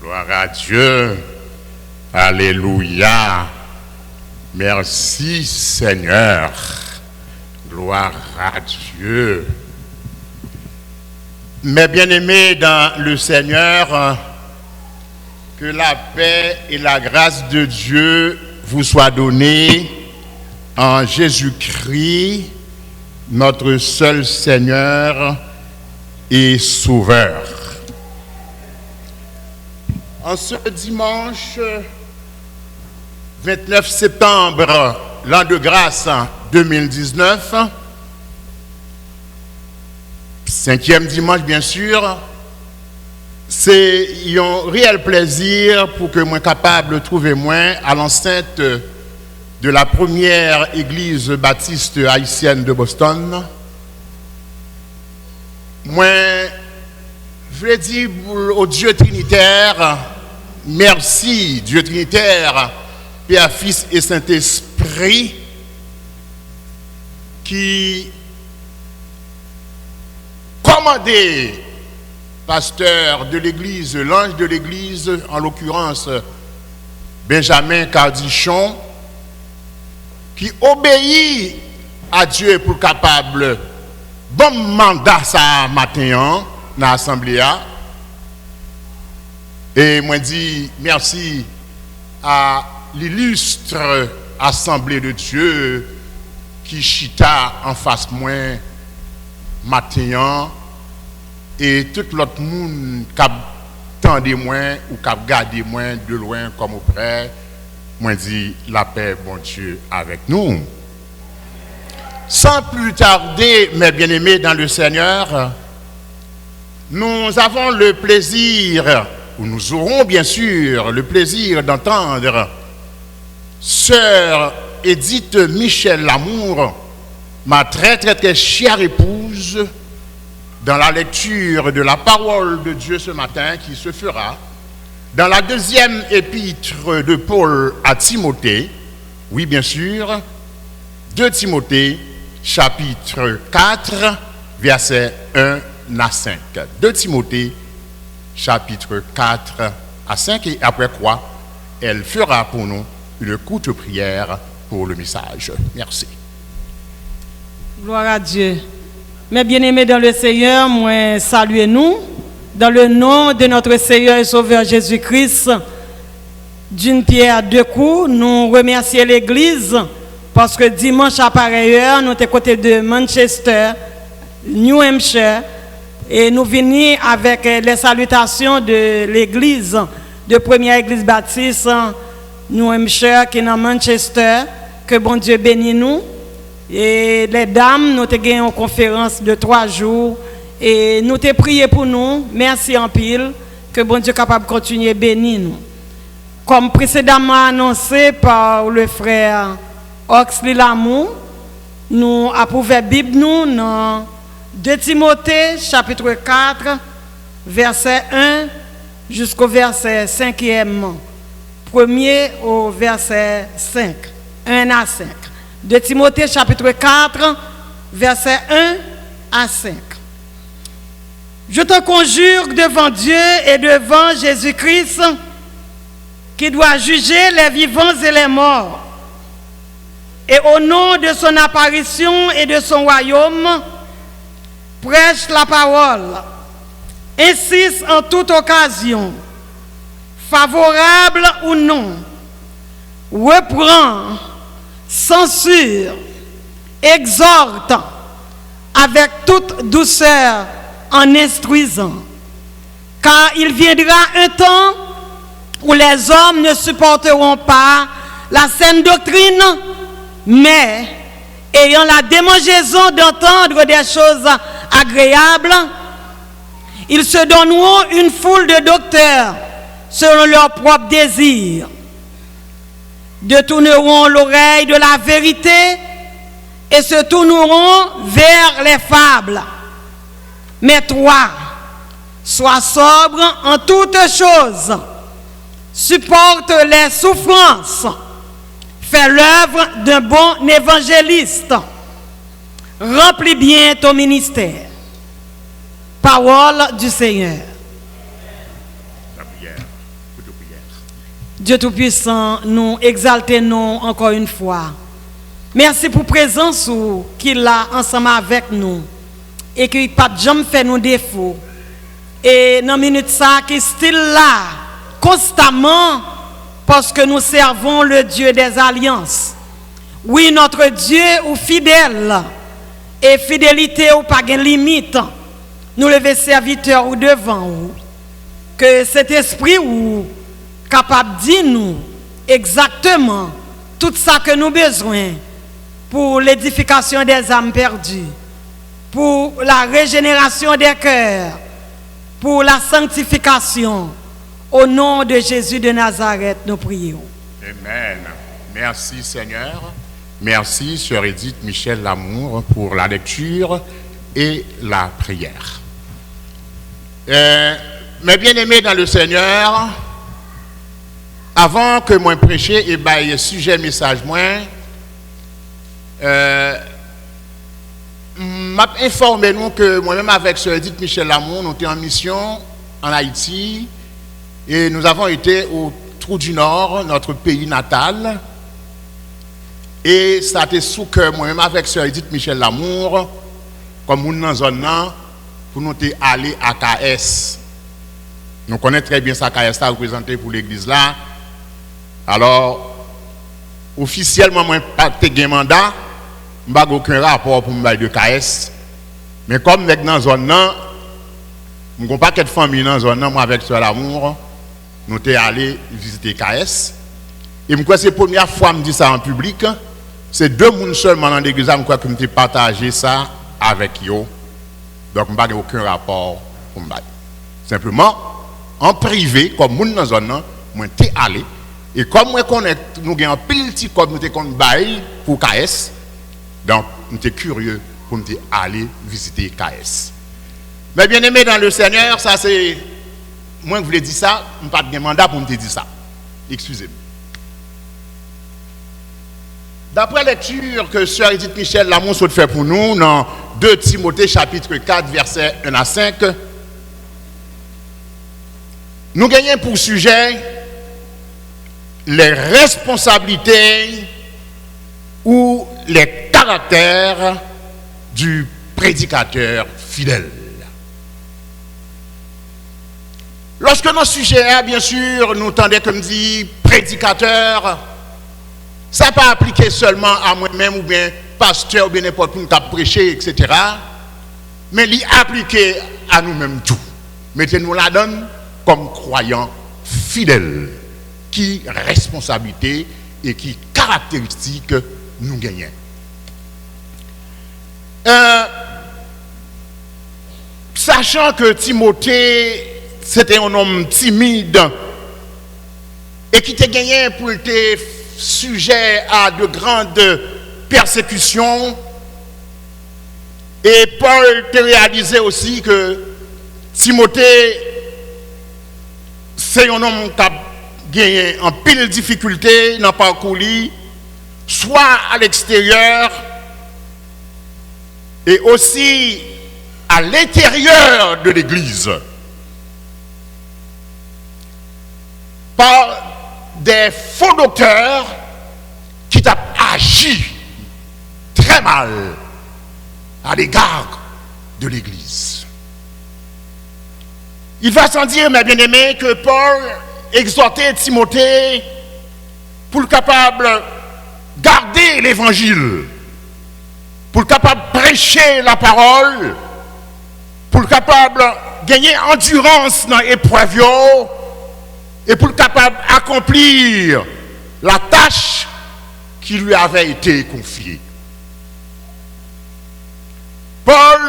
Gloire à Dieu. Alléluia. Merci Seigneur. Gloire à Dieu. Mes bien-aimés dans le Seigneur, que la paix et la grâce de Dieu vous soient données en Jésus-Christ, notre seul Seigneur et Sauveur. En ce dimanche 29 septembre, l'an de grâce 2019, 5e dimanche bien sûr, c'est un réel plaisir pour que moi capable de trouver moi à l'enceinte de la première église baptiste haïtienne de Boston. Moi, je veux dire au Dieu Trinitaire, merci Dieu Trinitaire, Père, Fils et Saint-Esprit, qui commandait pasteur de l'église, l'ange de l'église, en l'occurrence Benjamin Cardichon, qui obéit à Dieu pour capable bon mandat ça matin dans l'assemblée. Et moi dis merci à l'illustre assemblée de Dieu qui chita en face moi matin et tout l'autre monde qui tendait moi ou qui regardé moi de loin comme auprès. Moi dis la paix bon Dieu avec nous. Sans plus tarder, mes bien-aimés dans le Seigneur, nous avons le plaisir, ou nous aurons bien sûr le plaisir d'entendre Sœur Edith Michel Lamour, ma très très très chère épouse, dans la lecture de la parole de Dieu ce matin qui se fera dans la deuxième épître de Paul à Timothée, oui bien sûr, 2 Timothée, chapitre 4, versets 1 à 5. 2 Timothée, chapitre 4 à 5, et après quoi, elle fera pour nous une courte prière pour le message. Merci. Gloire à Dieu. Mes bien-aimés dans le Seigneur, moi saluez-nous. Dans le nom de notre Seigneur et Sauveur Jésus-Christ, d'une pierre à 2 coups, nous remercions l'Église parce que dimanche à pareille heure, nous sommes côté de Manchester, New Hampshire, et nous venons avec les salutations de l'Église, de première Église baptiste New Hampshire qui est dans Manchester. Que bon Dieu bénisse nous. Et les dames, nous avons gagné une conférence de 3 jours. Et nous te prié pour nous, merci en pile, que bon Dieu capable de continuer à bénir nous. Comme précédemment annoncé par le frère Oxley Lamour, nous approuvons la Bible nous dans 2 Timothée chapitre 4, verset 1 jusqu'au verset 5e, premier au verset 5, 1 à 5. 2 Timothée chapitre 4, verset 1 à 5. Je te conjure devant Dieu et devant Jésus-Christ, qui doit juger les vivants et les morts, et au nom de son apparition et de son royaume, prêche la parole, insiste en toute occasion, favorable ou non, reprend, censure, exhorte avec toute douceur en instruisant. Car il viendra un temps où les hommes ne supporteront pas la saine doctrine, mais ayant la démangeaison d'entendre des choses agréables, ils se donneront une foule de docteurs selon leurs propres désirs, détourneront l'oreille de la vérité et se tourneront vers les fables. Mais toi, sois sobre en toutes choses, supporte les souffrances, fais l'œuvre d'un bon évangéliste, remplis bien ton ministère. Parole du Seigneur. La prière, toute prière. Dieu Tout-Puissant, nous exaltons encore une fois. Merci pour la présence qu'il a ensemble avec nous et qu'il n'a pas jamais fait nos défauts. Et dans la minute ça, qui est still là, constamment, parce que nous servons le Dieu des alliances. Oui, notre Dieu est fidèle et fidélité ou pas de limite. Nous levons serviteurs ou devant vous. Que cet esprit ou capable de dire nous exactement tout ça que nous avons besoin pour l'édification des âmes perdues, pour la régénération des cœurs, pour la sanctification. Au nom de Jésus de Nazareth, nous prions. Amen. Merci Seigneur. Merci Sœur Edith Michel Lamour pour la lecture et la prière. Mes bien-aimés dans le Seigneur, avant que moi prêcher et bailler sujet message m'a informé nous que moi-même avec Sœur Edith Michel Lamour, nous étions en mission en Haïti et nous avons été au Trou du Nord, notre pays natal. Et ça a été sous cœur moi-même avec Sœur Edith Michel Lamour, comme nous dans la zone, pour nous aller à KS. Nous connaissons très bien ça, KS a représenté pour l'église là. Alors, officiellement, moi, pas de mandat, je n'ai aucun rapport pour me de KS. Mais comme dans la zone, je n'ai pas de famille dans la zone, moi avec Sœur Lamour, nous sommes allés visiter KS. Et je crois que c'est la première fois que je dis ça en public. C'est 2 personnes seulement dans l'église que je partagé ça avec eux. Donc, je n'ai aucun rapport pour me. Simplement, en privé, comme nous dans la zone, je suis allé. Et comme nous avons un petit comme nous avons pour KS, donc nous sommes curieux pour nous aller visiter KS. Mais bien aimé dans le Seigneur, ça c'est. Moi, je voulais dire ça, je n'ai pas de mandat pour me dire ça. Excusez-moi. D'après la lecture que Sœur Edith Michel Lamour fait pour nous, dans 2 Timothée chapitre 4, versets 1 à 5, nous gagnons pour sujet les responsabilités ou les caractères du prédicateur fidèle. Lorsque notre sujet, bien sûr, nous tendons comme dit prédicateur, ça n'est pas appliqué seulement à moi-même ou bien pasteur ou bien n'importe qui qui a prêché, etc. Mais il est appliqué à nous-mêmes tout. Mettez-nous la donne comme croyants fidèles, qui responsabilité et qui caractéristiques nous gagnons. Sachant que Timothée c'était un homme timide et qui était gagné pour être sujet à de grandes persécutions, et Paul a réalisé aussi que Timothée c'est un homme qui a gagné en pile difficulté dans le parcours, soit à l'extérieur et aussi à l'intérieur de l'église, par des faux docteurs qui ont agi très mal à l'égard de l'église. Il va sans dire, mes bien-aimés, que Paul exhortait Timothée pour le capable de garder l'évangile, pour le capable de prêcher la parole, pour le capable de gagner endurance dans l'épreuve et pour le capable d'accomplir la tâche qui lui avait été confiée. Paul,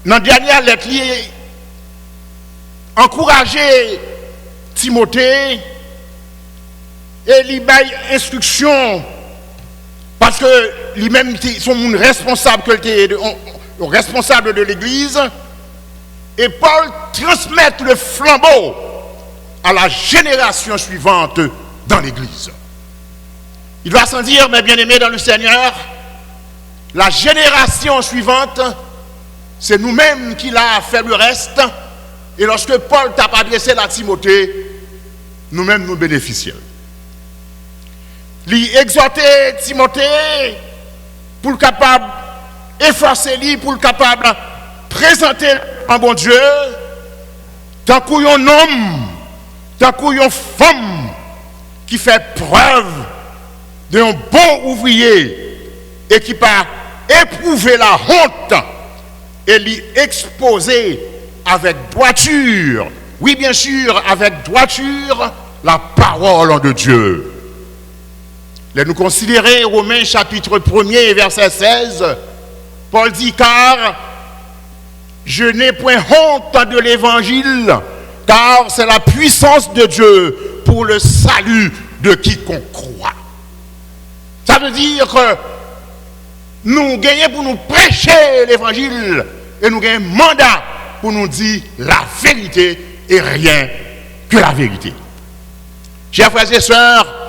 dans la dernière lettre, encourageait Timothée et lui donne instruction parce que lui-même sont responsables de l'église, et Paul transmet le flambeau à la génération suivante dans l'église. Il va sans dire, mes bien-aimés dans le Seigneur, la génération suivante, c'est nous-mêmes qui l'a fait le reste. Et lorsque Paul t'a adressé à Timothée, nous-mêmes nous bénéficions. Lui exhorter Timothée pour le capable efforcer lui pour le capable présenter un bon Dieu tant qu'un homme, tant qu'une femme qui fait preuve d'un bon ouvrier et qui pas éprouver la honte et lui exposer avec droiture, oui bien sûr avec droiture, la parole de Dieu. Là, nous considérer Romains chapitre 1er verset 16, Paul dit car je n'ai point honte de l'évangile, car c'est la puissance de Dieu pour le salut de quiconque croit. Ça veut dire que nous gagnons pour nous prêcher l'évangile et nous gagnons mandat pour nous dire la vérité et rien que la vérité. Chers frères et sœurs,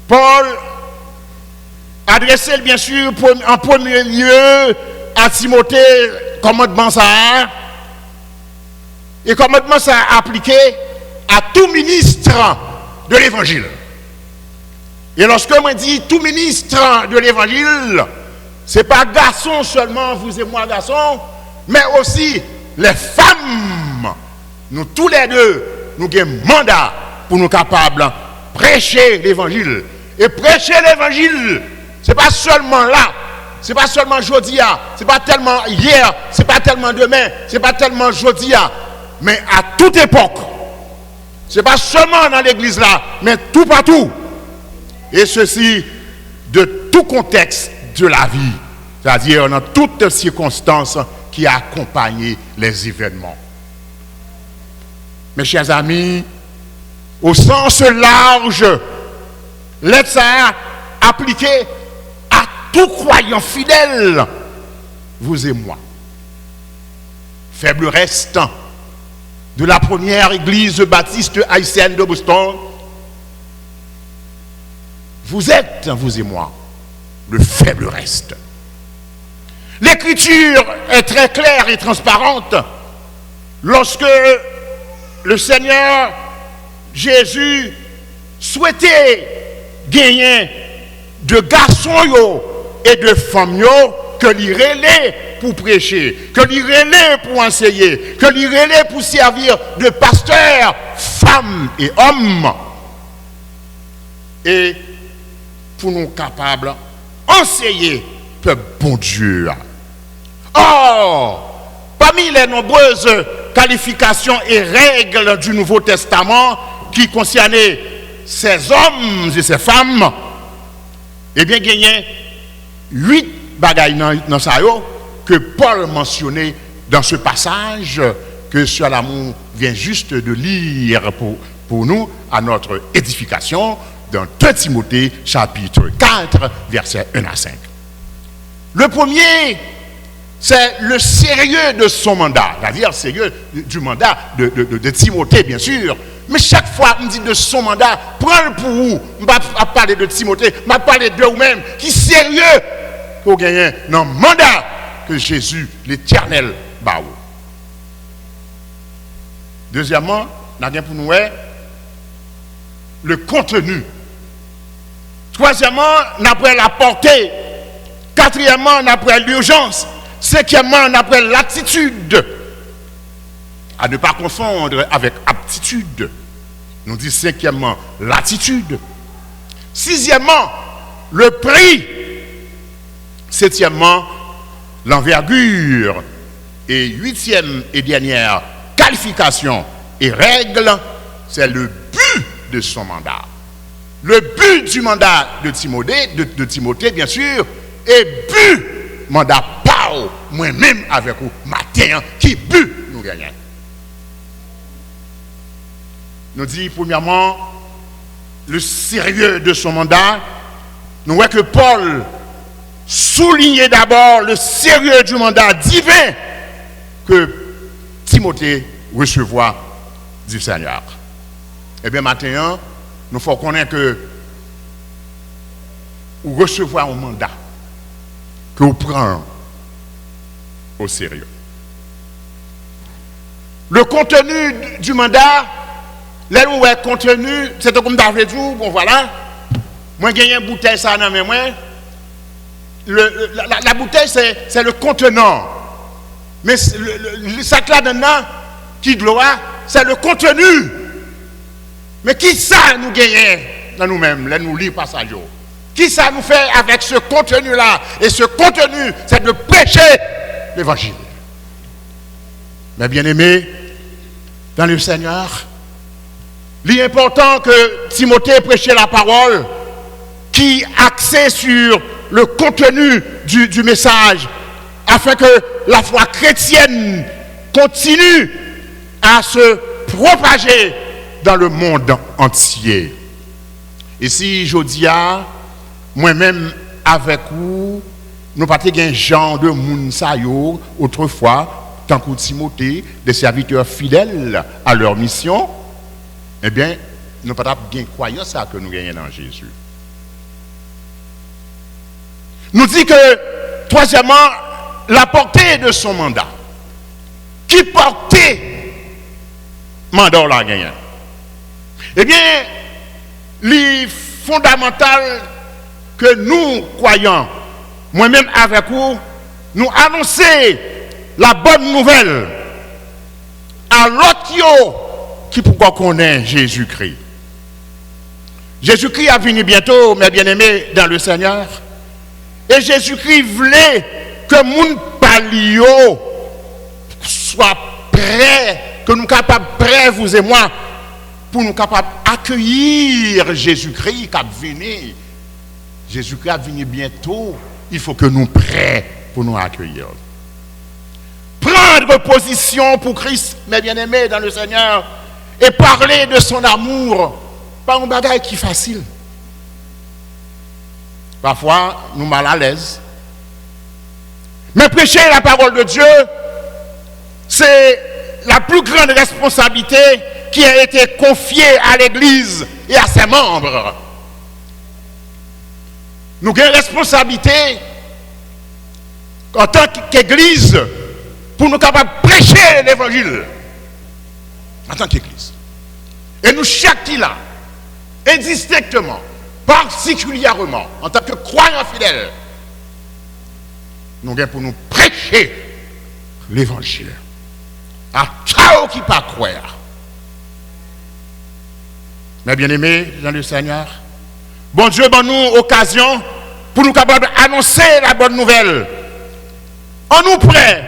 Paul adressait bien sûr en premier lieu à Timothée commandement ça et commandement ça appliqué à tout ministre de l'évangile. Et lorsque moi dis tout ministre de l'évangile, c'est pas garçon seulement, vous et moi garçons, mais aussi les femmes. Nous tous les deux, nous avons mandat pour nous capables de prêcher l'évangile. Et prêcher l'évangile, c'est pas seulement là, c'est pas seulement aujourd'hui, c'est pas tellement hier, c'est pas tellement demain, c'est pas tellement aujourd'hui, mais à toute époque. C'est pas seulement dans l'église là, mais tout partout. Et ceci de tout contexte de la vie, c'est-à-dire dans toutes circonstances qui accompagnent les événements. Mes chers amis, au sens large, l'aide ça appliqué à tout croyant fidèle, vous et moi. Faible restant de la première église baptiste haïtienne de Boston, vous êtes, vous et moi, le faible reste. L'écriture est très claire et transparente lorsque le Seigneur Jésus souhaitait gagner de garçons et de femmes que l'irélé pour prêcher, que l'irélé pour enseigner, que l'irélé pour servir de pasteur, femmes et hommes. Et pour nous capables d'enseigner peuple bon Dieu. Or, parmi les nombreuses qualifications et règles du Nouveau Testament qui concernaient ces hommes et ces femmes, eh bien, il y a 8 bagailles dans ça que Paul mentionnait dans ce passage que Sœur L'amour vient juste de lire pour nous à notre édification dans 2 Timothée chapitre 4 versets 1 à 5. Le premier, c'est le sérieux de son mandat, c'est-à-dire le sérieux du mandat de Timothée bien sûr. Mais chaque fois on dit de son mandat, prends-le pour vous. Je ne vais pas parler de Timothée, je vais parler de vous-même, qui est sérieux pour gagner dans le mandat que Jésus, l'Éternel, bat. Deuxièmement, nous avons pour nous le contenu. Troisièmement, nous avons la portée. Quatrièmement, nous avons l'urgence. Cinquièmement, nous avons l'attitude. À ne pas confondre avec aptitude. Nous disons cinquièmement l'attitude. Sixièmement, le prix. Septièmement, l'envergure. Et huitième et dernière qualification et règle, c'est le but de son mandat. Le but du mandat de Timothée, bien sûr, et but mandat par moi-même avec vous matin qui but nous gagnons. Nous dit premièrement le sérieux de son mandat. Nous voyons que Paul soulignait d'abord le sérieux du mandat divin que Timothée recevra du Seigneur. Eh bien maintenant, nous faut connaître que vous recevez un mandat que vous prenez au sérieux. Le contenu du mandat, là où est contenu, c'est comme d'avait dit, bon voilà, moi j'ai une bouteille ça dans mes mains. La bouteille c'est le contenant. Mais le sac là dedans qui de l'eau, c'est le contenu. Mais qui ça nous gagne dans nous-mêmes, là nous lisons passage. Qui ça nous fait avec ce contenu là? Et ce contenu, c'est de prêcher l'évangile. Mais bien aimé, dans le Seigneur, il est important que Timothée prêche la parole qui axée sur le contenu du message afin que la foi chrétienne continue à se propager dans le monde entier. Et si je dis à moi-même avec vous, nous pas un genre de monde ça autrefois, tant que Timothée, des serviteurs fidèles à leur mission, eh bien, nous pas bien croyance que nous gagnons dans Jésus. Nous dit que, troisièmement, la portée de son mandat. Qui portait mandat la gagnant? Eh bien, les fondamental que nous croyons, moi-même avec vous, nous annoncer la bonne nouvelle à l'autre qui pourquoi connaît Jésus-Christ. Jésus-Christ a venu bientôt, mes bien-aimés, dans le Seigneur. Et Jésus-Christ voulait que mon palio soit prêt, que nous capables prêts, vous et moi, pour nous capables d'accueillir Jésus-Christ qui a venu. Jésus-Christ a venu bientôt. Il faut que nous prêts pour nous accueillir. Prendre position pour Christ, mes bien-aimés, dans le Seigneur, et parler de son amour, pas un bagage qui est facile. Parfois, nous mal à l'aise. Mais prêcher la parole de Dieu, c'est la plus grande responsabilité qui a été confiée à l'Église et à ses membres. Nous avons une responsabilité en tant qu'Église pour nous capables de prêcher l'Évangile en tant qu'Église. Et nous, chaque qui là, indistinctement, particulièrement, en tant que croyants fidèles, nous avons pour nous prêcher l'Évangile à tout qui pas croire. Mais bien aimés dans le Seigneur, bon Dieu, donne nous occasion pour nous capables d'annoncer la bonne nouvelle. En nous prêts,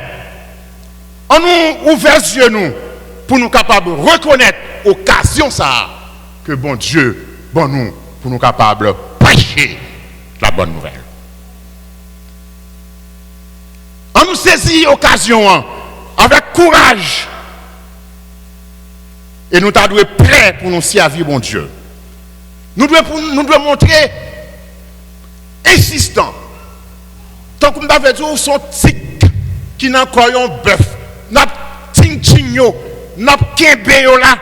en nous ouverts yeux nous, pour nous capables de reconnaître occasion ça que bon Dieu, bon nous, pour nous capables de prêcher la bonne nouvelle. En nous saisit occasion avec courage. Et nous devons être prêts pour nous servir, bon Dieu. Nous devons montrer insistant. Tant que nous avons dit, son tic qui n'a pas un bœuf, n'a ting-ting-yo, n'a pas là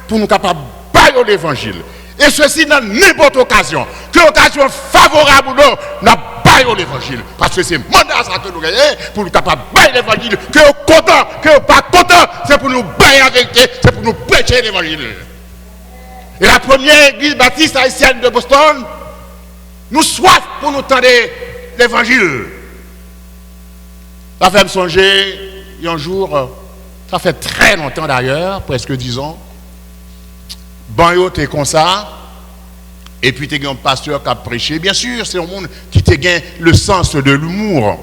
pour nous capables de l'évangile. Et ceci dans n'importe occasion. Que occasion favorable ou non, n'a pas l'évangile. Parce que c'est mandat ça que nous gagnons pour nous capables de l'évangile. Que content, que pas content, c'est pour nous bailler la vérité, c'est pour nous prêcher l'évangile. Et la première église baptiste haïtienne de Boston, nous soif pour nous tendre l'évangile. Ça fait me songer, un jour, ça fait très longtemps d'ailleurs, presque 10 ans, t'es comme ça, et puis t'es un pasteur qui a prêché. Bien sûr, c'est un monde qui te gagne le sens de l'humour.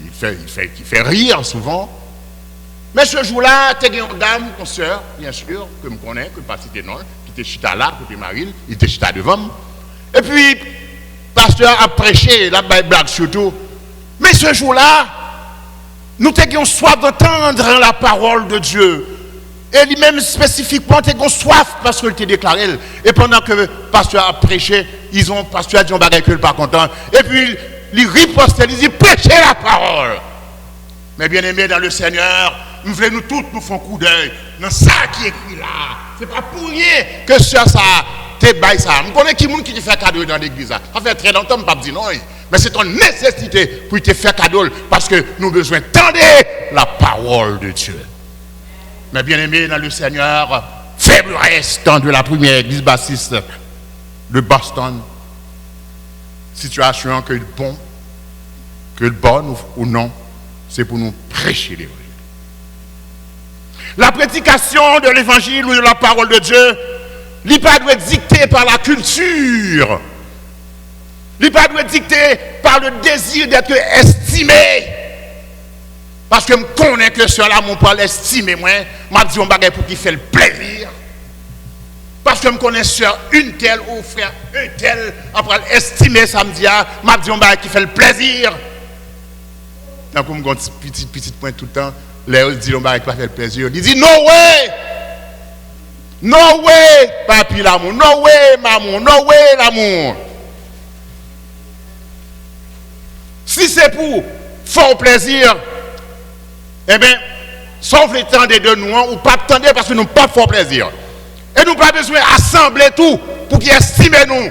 Il fait rire souvent. Mais ce jour-là, t'es une dame, une soeur, bien sûr, que je connais, que pas citer non, qui était chita là, côté Marine, il était chita devant. Et puis, le pasteur a prêché, la blague surtout. Mais ce jour-là, nous t'ayons soif d'entendre la parole de Dieu. Et lui-même spécifiquement, t'ayons soif parce qu'il t'a déclaré. Et pendant que le pasteur a prêché, le pasteur a dit on va que pas content. Et puis, il riposte, il dit prêchez la parole. Mais bien aimé dans le Seigneur, nous voulons nous tous nous faire un coup d'œil dans ça qui est écrit là. Ce n'est pas pour rien que ça t'es bail ça. Je connais qui monde qui te fait cadeau dans l'église. Ça fait très longtemps que je ne pas dire non. Mais c'est une nécessité pour te faire cadeau parce que nous avons besoin d'entendre la parole de Dieu. Mais bien aimé dans le Seigneur, faible restant de la première église baptiste de Boston. Situation que le bon, que le bon ou non, c'est pour nous prêcher l'évangile. La prédication de l'évangile ou de la parole de Dieu, il n'est pas dictée par la culture. Il n'est pas dicté par le désir d'être estimé. Parce que je connais que cela, mon père l'estime, moi, je dis un bagage pour qu'il fait le plaisir. Parce que je connais soeur une telle ou frère un tel, après l'estimer samedi, je dis un bagage qui fait le plaisir. Donc, comme je dis petit point tout le temps, là, il dit un bagage qui fait le plaisir. Il dit, no way! No way, papi l'amour. No way, maman. No way, l'amour. Si c'est pour fort plaisir, eh bien, sauf les temps de nous, ou pas attendre parce que nous n'avons pas fort plaisir. Et nous n'avons pas besoin d'assembler tout pour qu'ils estiment nous.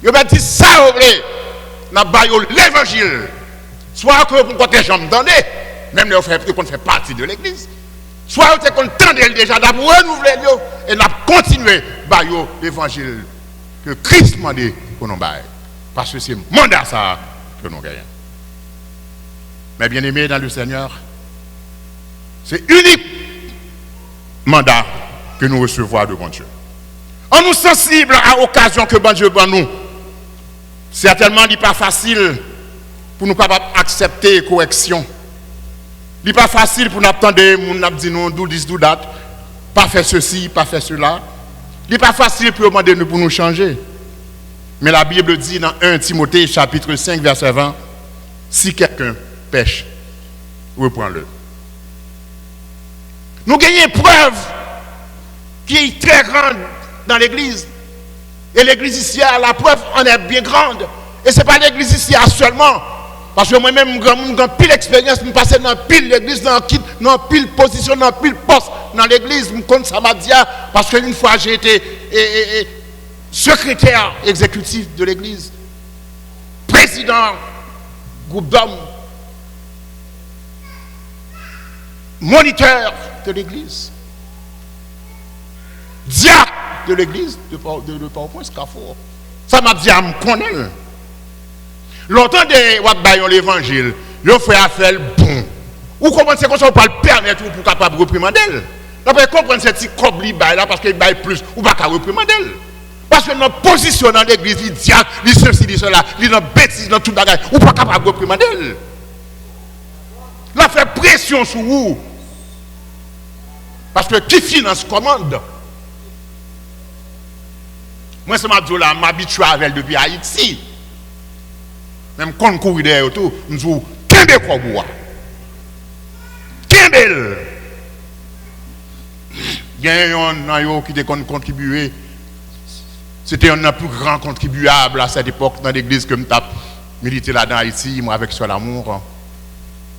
Ils vont dire ça, nous avons l'évangile. Soit que vous comptez jamais entendre, même les frères qui fait partie de l'église. Soit vous entendez déjà, nous avons renouvelé et nous avons continué à l'évangile que Christ m'a dit pour nous bailler. Parce que c'est mandat ça que nous gagnons. Mais bien aimés dans le Seigneur, c'est unique mandat que nous recevons de bon Dieu. En nous sensibles à l'occasion que bon Dieu prend nous, certainement il n'est pas facile pour nous capables d'accepter les corrections. Il n'est pas facile pour nous attendre, nous dire non, d'où dis, d'où date, pas faire ceci, pas faire cela. Il n'est pas facile pour demander pour nous changer. Mais la Bible dit dans 1 Timothée chapitre 5 verset 20, si quelqu'un pêche, reprends-le. Nous gagnons une preuve qui est très grande dans l'église. Et l'église ici, la preuve en est bien grande. Et ce n'est pas l'église ici seulement. Parce que moi-même, j'ai pile expérience, je passe dans pile l'église, dans pile position, dans pile poste dans l'église. Je compte ça m'a dit, parce qu'une fois j'ai été secrétaire exécutif de l'église, président, groupe d'hommes, moniteur de l'église, diacre de l'église de PowerPoint Scaffour. Ça m'a dit à me connaître. Longtemps de l'évangile, ils fait affaire bon. Ou comment c'est qu'on ne peut pas le permettre pour capable reprimander. Vous pouvez comprendre cette petite cob là parce qu'il baille plus ou pas reprimander. Parce que notre position dans l'église, il dit il ceci, il cela, il dans bêtise dans tout bagage, ou pas capable reprimander. Il a fait pression sur vous. Parce que qui finance commande? Moi, c'est ma dit là, m'habitue avec elle depuis Haïti. Même quand on court derrière tout, nous disons, qu'est-ce que vous avez? Qu'est-ce il y a un qui a contribué. C'était un des plus grands contribuables à cette époque dans l'église que je milité là dans Haïti, moi avec sur l'amour.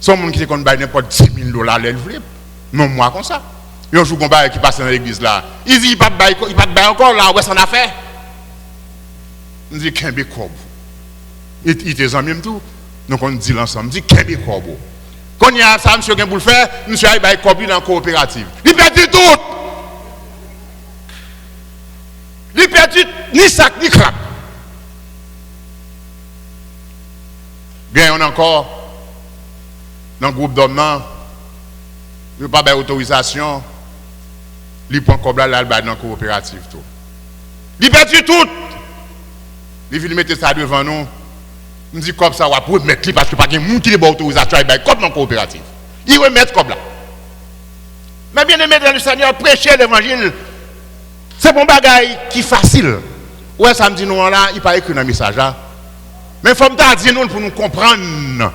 Son monde qui s'est connu n'importe 10 000 $, elle voulait. Non, moi comme ça. Il y a un jour qui passe dans l'église là. Il dit, il ne va pas encore là, où est-ce qu'on a fait? On dit, qu'est-ce que vous? Il était en même tout. Donc on dit l'ensemble, on dit, qu'est-ce que vous? Quand il y a ça, monsieur Gimboul fait, monsieur a eu dans la coopérative. Il perd tout. Il perd ni sac ni crap. Bien, on a encore dans le groupe d'hommes, il n'y a pas d'autorisation. Il prend comme là, dans la coopérative. Il perd tout. Il veut mettre ça devant nous. Il dit comme ça, on va mettre parce que pas de monde qui n'a pas d'autorisation, il va comme dans la coopérative. Il va mettre comme là. Mais bien aimé dans le Seigneur, prêcher l'évangile, c'est bon bagaille qui est facile. Ouais, ça me dit nous là, il paraît que dans le message là. Mais il faut me dire nous pour nous comprendre.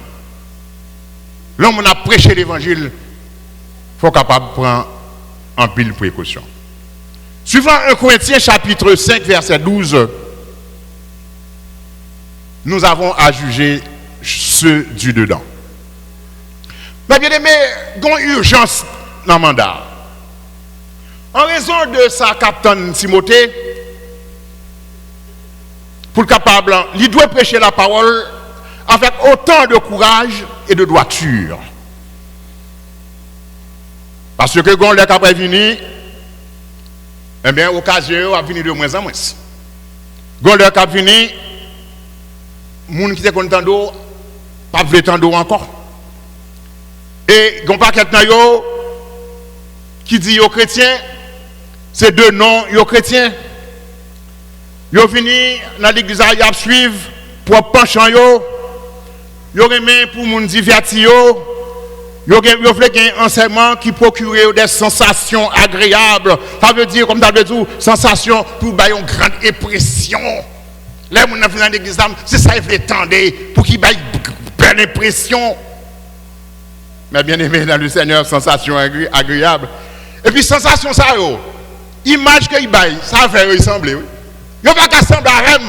Là, on a prêché l'évangile, il faut capable de prendre en pile précaution. Suivant 1 Corinthiens chapitre 5 verset 12, nous avons à juger ceux du dedans. Mais bien aimé, il y a une urgence dans le mandat. En raison de ça, capitaine Timothée, pour le capable, il doit prêcher la parole avec autant de courage et de droiture. Parce que quand le capable est venu, Eh bien, l'occasion a venir de moins en moins. Gondeur qui a venu, les gens qui étaient contents d'eau, pas voulu tant d'eau encore. Et il y a un paquet de qui dit aux chrétiens, c'est deux noms, aux chrétiens. Ils sont venus dans l'église à suivre pour penchant yo. Ils ont aimé pour moun divertir yo. Ils ont fait un enseignement qui procure des sensations agréables. Ça veut dire, comme ça veut dire, sensations pour bailler une grande impression. Là, moun dans l'église, c'est ça qu'il faut tendre pour qu'il baille une belle impression. Mais bien aimé dans le Seigneur, sensation agréable. Et puis sensation ça yo, image qu'il baille, ça fait ressembler. Oui. Yo pas qu'à sembler à même.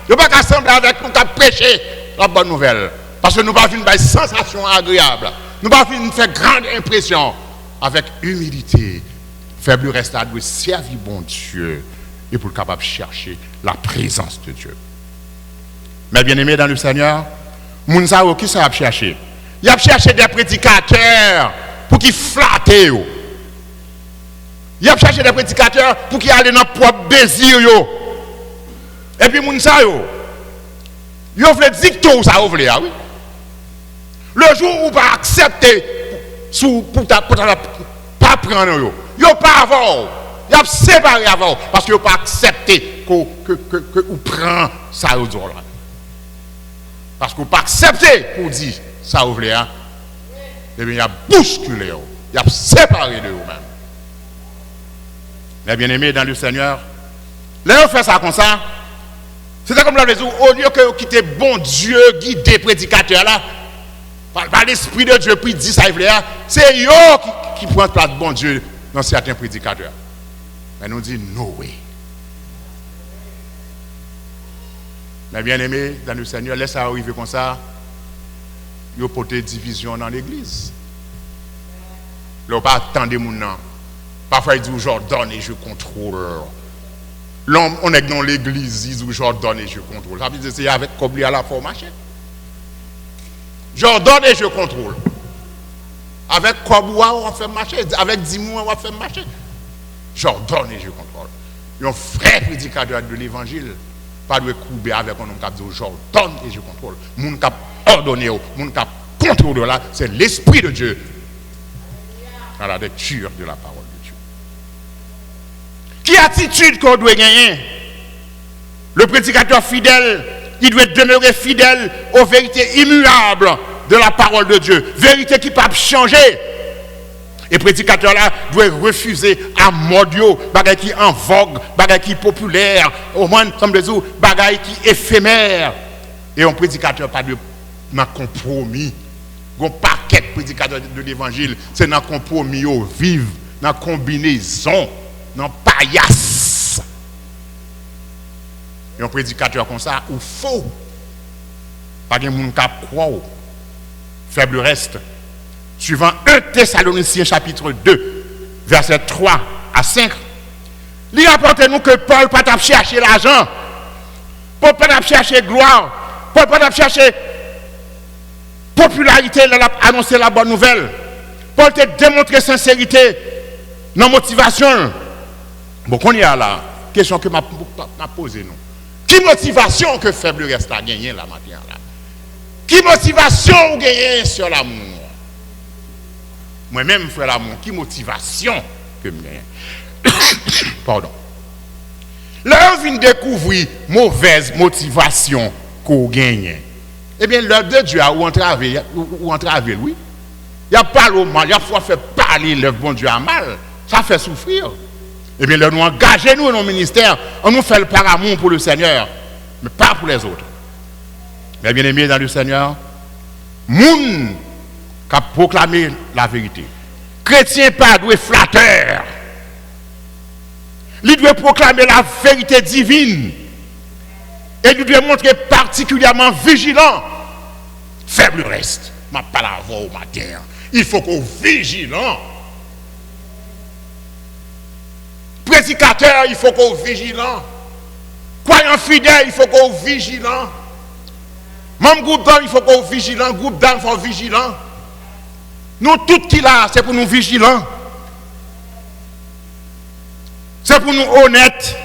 Yo pas qu'à sembler avec nous qui prêcher la bonne nouvelle. Parce que nous pas une baille sensation agréable. Nous pas une faire grande impression avec humilité. Faible reste à doit servir bon Dieu et pour capable chercher la présence de Dieu. Mais bien aimé dans le Seigneur, moun sa qui ça a chercher? Il a cherché des prédicateurs pour qu'ils flattent. Il a cherché des prédicateurs pour qu'ils aillent dans leur propre désir. Et puis, moun sa yo, yo vle dicto ça ou vle, oui. Le jour où pas accepter pour pas prendre yo pas avant. Il a séparé avant parce que yo pas accepter que ou prend ça au là. Parce que pas accepter pour dire ça ou vle, et bien il a bousculé, il a séparé de eux-mêmes. Mais bien aimé dans le Seigneur, là on fait ça comme ça. C'est comme la raison, au lieu que quitter bon Dieu, guider prédicateur là, par l'Esprit de Dieu, puis dit ça, c'est eux qui prennent place bon Dieu dans certains prédicateurs. Mais nous disons, no way. Mais bien aimé, dans le Seigneur, laisse ça arriver comme ça, il y a porté division dans l'église. Il n'y a pas attendre les gens. Parfois, il dit, j'ordonne et je contrôle. L'homme, on est dans l'église, il dit, j'ordonne et je contrôle. Ça veut dire, c'est avec Kobli à la forme machin. J'ordonne et je contrôle. Avec Koboua, on va faire marcher. Avec Dimou, on va faire marcher. J'ordonne et je contrôle. Il y a un vrai prédicateur de l'évangile. Pas de couper avec un homme qui dit, j'ordonne et je contrôle. Mon cap ordonné, mon cap contrôle là, c'est l'Esprit de Dieu. À la lecture de la parole de Dieu. Quelle attitude qu'on doit gagner? Le prédicateur fidèle, il doit demeurer fidèle aux vérités immuables de la parole de Dieu. Vérité qui ne peut pas changer. Et prédicateur là doit refuser à modio, bagay qui en vogue, bagay qui populaire, au moins comme des autres, bagay qui éphémère. Et un prédicateur pas de compromis. Un paquet de prédicateurs de l'évangile, c'est dans compromis au vivre, dans combinaison, dans paillasse. Et un prédicateur comme ça, ou faux, pas de monde qui croit, faible reste. Suivant 1 Thessaloniciens chapitre 2, verset 3 à 5, il rapporte nous que Paul n'a pas cherché l'argent, Paul n'a pas cherché gloire, Paul n'a pas cherché popularité, il a annoncé la bonne nouvelle. Paul t'a démontré sincérité dans la motivation. Bon, qu'on y a là, question que m'a posée nous. Qui motivation que faible reste à gagner la matin là? Qui motivation ou gagner sur l'amour? Moi-même, frère l'amour, qui motivation que je gagne? Pardon. Là, on vient découvrir mauvaise motivation qu'on gagne. Eh bien, l'œuvre de Dieu a ou entravé, oui. Il n'y a pas le mal, il y a fois fait parler l'œuvre bon Dieu à mal. Ça fait souffrir. Eh bien, là, nous engageons nous dans le ministère, on nous fait le par amour pour le Seigneur, mais pas pour les autres. Mais bien aimé dans le Seigneur, moun qui a proclamé la vérité. Chrétien pas doit flatteur. Il doit proclamer la vérité divine. Et il doit montrer particulièrement vigilant. Faible reste. Je ne vais pas la voir au matin. Il faut qu'on soit vigilant. Prédicateur, il faut qu'on soit vigilant. Croyant fidèle, il faut qu'on soit vigilant. Même groupe d'hommes, il faut qu'on soit vigilant. Groupe d'hommes, il faut vigilant. Nous, tout qui là, c'est pour nous vigilants. C'est C'est pour nous honnêtes.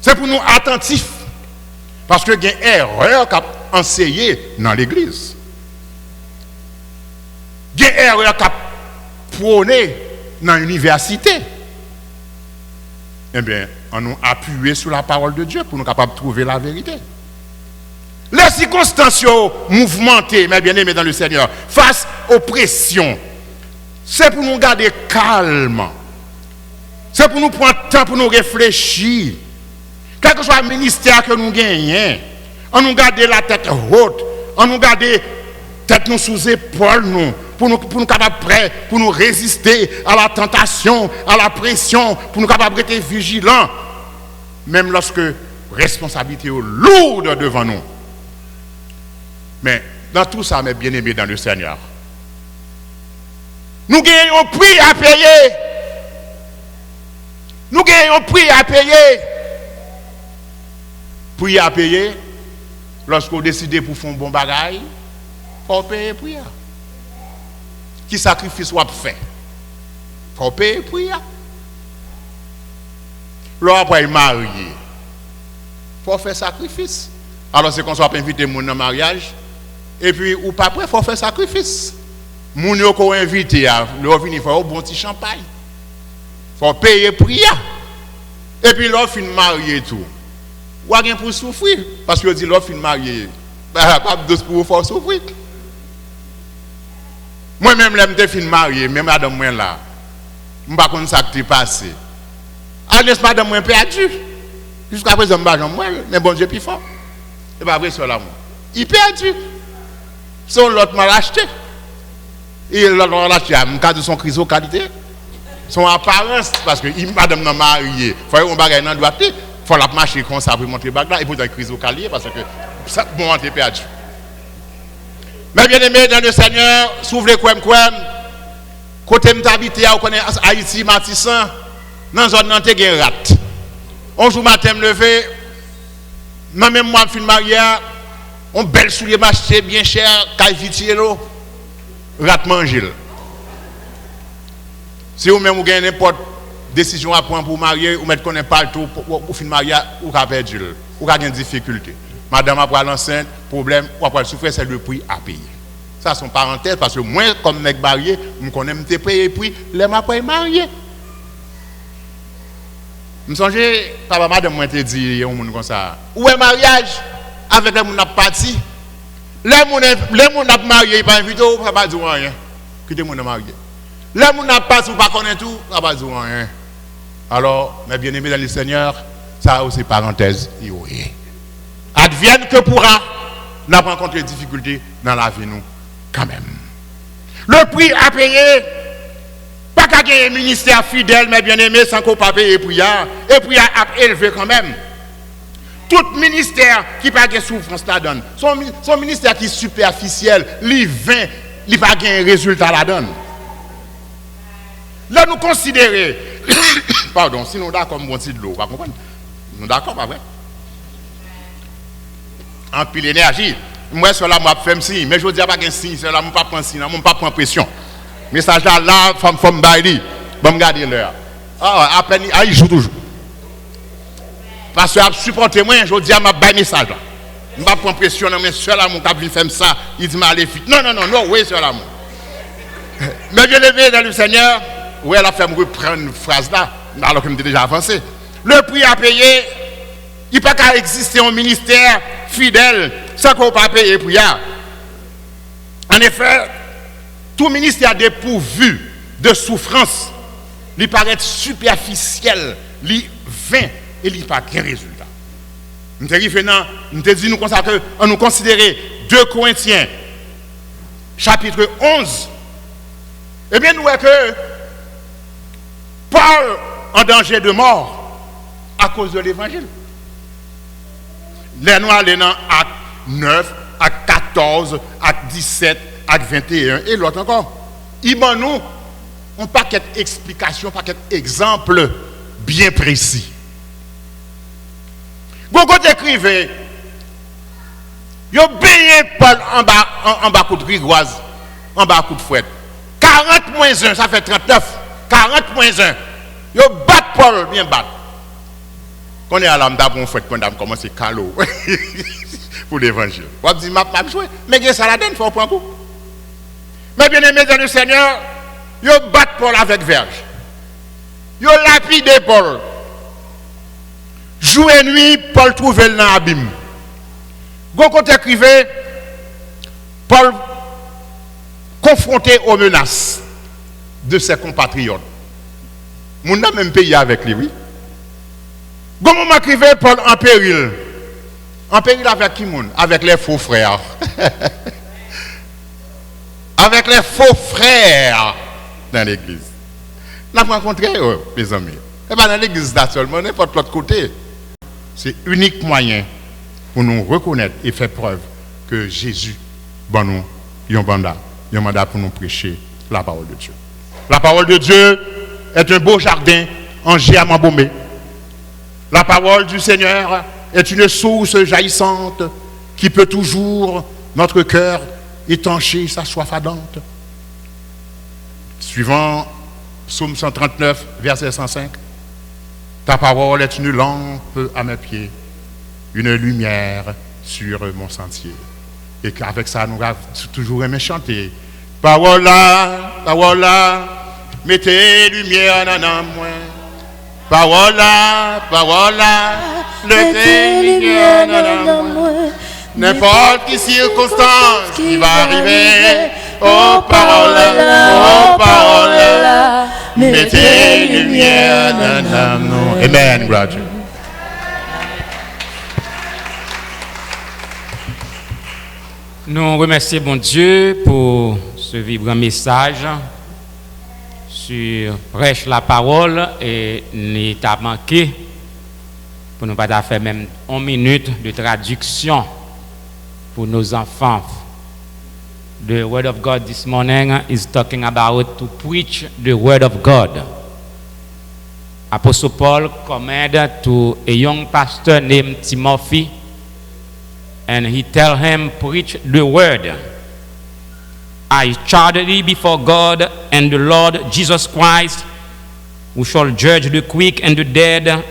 C'est pour nous attentifs. Parce que il y a une erreur qui a enseigné dans l'église. Il y a une erreur qui a prôné dans l'université. Eh bien, on nous appuie sur la parole de Dieu pour nous capables de trouver la vérité. Les circonstances mouvementées, mes bien-aimés dans le Seigneur, face aux pressions, c'est pour nous garder calmes. C'est pour nous prendre le temps pour nous réfléchir. Quel que soit le ministère que nous gagnons, on nous garde la tête haute, on nous garde la tête nous sous épaule, pour nous capables prêts, pour nous résister à la tentation, à la pression, pour nous capables d'être vigilants, même lorsque la responsabilité est lourde devant nous. Mais dans tout ça, mes bien-aimés dans le Seigneur, nous gagnons un prix à payer. Nous gagnons un prix à payer. Prix à payer, lorsqu'on décide pour faire un bon bagage, il faut payer prix. Qui sacrifice ou fait? Il faut payer prix. Lorsqu'on est marié, il faut faire sacrifice. Alors c'est qu'on soit invité mon dans mariage, et puis ou pas prêt, il faut faire sacrifice. Moun yo ko invité à leur venir faire un bon petit champagne. Faut payer prix. Et puis leur fin marié tout. Ou rien pour souffrir parce que dit leur fin marié. Pas de pour faire souffrir. Moi même là me fin marié, même madame moi là. Je pas connait ça qui est passé. Allez madame moi perdu. Jusqu'à présent je pas moi, mais bon Dieu plus fort. C'est pas vrai sur l'amour. Il perdu. Son l'autre m'a acheté. Et l'autre m'a acheté à cas de son criso qualité. Son apparence parce que madame n'a marié. Faut un bagage dans droite, faut la marcher comme ça pour monter bague là et pour dans criso qualité parce que ça bon on est perdu. Mais bien aimé dans le Seigneur, s'ouvre quoi côté m'habiter à connaît Haïti Matissan dans zone nan te gen rat. Un jour matin me lever même moi fin marié on belle soulier marché bien cher caille vitielo rat manger. Si vous même vous avez n'importe décision à prendre pour marier ou mettre connaît pas tout pour fin mariage ou ka perdu ou ka gen difficulté. Madame a pris l'enceinte, problème ou après souffrir c'est le prix à payer. Ça sont parenthèses parce que moi comme mec marié, me connais me payer prix les m'a pas marié. Me songe papa madame moi te dit un monde comme ça. Où est mariage avec les monde n'a parti. Les monde n'a marié pas invité ou pas dire rien. Quitter monde marié. Les gens n'a pas ou pas connaît tout, ça va dire rien. Alors, mes bien-aimés dans le Seigneur, ça aussi parenthèse. Advienne que pourra, n'a pas rencontré des difficultés dans la vie nous, quand même. Le prix à payer, pas qu'à gagner un ministère fidèle, mes bien-aimés, sans qu'on pas payer prière, et prière à élever quand même. Tout ministère qui n'a pas de souffrance la donne. Son ministère qui est superficiel, il vient, il n'a pas de résultat la donne. Là, nous considérons, pardon, si nous d'accord, bon petit de l'eau, vous comprenez? Nous d'accord, pas vrai? En pile énergie, moi, sur la moi, je fais mais je ne dis pas qu'un signe, c'est là, je ne pas prendre signe, je ne pas prendre pression. Message là, femme, baili, je vais regarder l'heure. Ah, à peine, il joue toujours. Parce que je supporte moi, je dis à ma bail message là. Je ne vais pas prendre pression, mais seul amour qui fait ça, il dit, allez vite. Non, oui, seul amour. Mais bien levé dans le Seigneur. Oui, elle a fait me reprendre une phrase là, alors que je m'étais déjà avancé. Le prix à payer, il ne peut pas exister un ministère fidèle sans qu'on ne pas payer pour ça. En effet, tout ministère dépourvu de souffrance, il paraît superficiel, il vain et il n'a pas de résultat. Nous te dit nous consacrer, on nous considérer 2 Corinthiens, chapitre 11. Eh bien, nous voyons que Paul en danger de mort à cause de l'évangile. Les noirs, les dans acte 9, acte 14, acte 17, acte 21 et l'autre encore. Il m'a nous un paquet d'explications, un paquet d'exemples bien précis. Beaucoup d'écrivains, ils ont baigné Paul en bas coup de rigoise, en bas coup de fouette. 40 moins 1, ça fait 39. 40 moins 1. Ils battent Paul, bien battre. Quand on est à l'âme d'abord, on fait qu'on a commencé à calo pour l'évangile. On dit, m'a joué. Mais il y a ça là-dedans, il faut prendre un coup. Mais bien aimés dans le Seigneur, ils battent Paul avec verge. Ils lapidé Paul. Jour et nuit, Paul trouve le dans l'abîme. Quand on écrivait, Paul confronté aux menaces de ses compatriotes. Mon n'a même payé avec lui, oui. Quand on m'écrivait, Paul en péril. En péril avec qui moun? Avec les faux frères. Avec les faux frères dans l'église. Nous avons rencontré, mes amis. Et bien dans l'église là seulement, n'importe l'autre côté. C'est l'unique moyen pour nous reconnaître et faire preuve que Jésus, bon nous, il y a un mandat pour nous prêcher la parole de Dieu. La parole de Dieu est un beau jardin en germe embaumé. La parole du Seigneur est une source jaillissante qui peut toujours notre cœur étancher sa soif ardente. Suivant Psaume 139, verset 105. Ta parole est une lampe à mes pieds, une lumière sur mon sentier. Et qu'avec ça, nous avons toujours aimé chanter. Parole là, mettez lumière dans moi. Parole là, mettez lumière dans moi. N'importe quelle circonstance qui va arriver, oh parole là, mettez lumière dans nous. Amen, graduate. Nous remercions bon Dieu pour ce vibrant message sur prêche la parole et nous t'a manqué pour nous pas faire même 1 minute de traduction pour nos enfants. The word of God this morning is talking about to preach the word of God. Apostle Paul commanded to a young pastor named Timothy, and he tell him, preach the word. I charge thee before God and the Lord Jesus Christ, who shall judge the quick and the dead.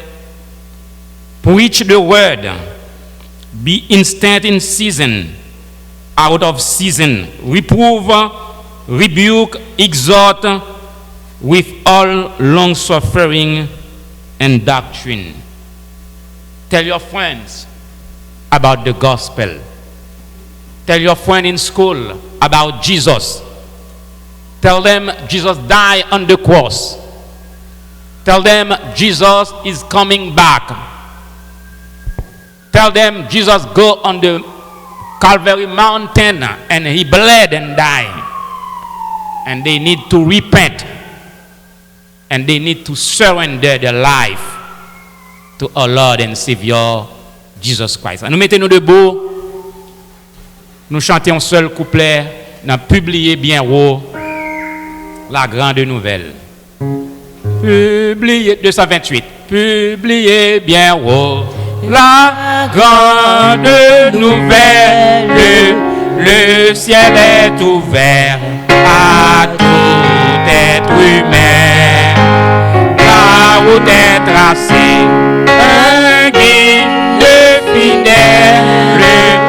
Preach the word. Be instant in season, out of season. Reprove, rebuke, exhort with all long suffering and doctrine. Tell your friends about the gospel. Tell your friend in school about Jesus. Tell them Jesus died on the cross. Tell them Jesus is coming back. Tell them Jesus go on the Calvary mountain and he bled and died. And they need to repent. And they need to surrender their life to our Lord and Savior Jesus Christ. Nous mettons-nous debout. Nous chantons un seul couplet. Nous publions bien haut la grande nouvelle. Publiez 228. Publiez bien haut la grande nouvelle. Le ciel est ouvert à tout être humain. La route est tracée, un guide fidèle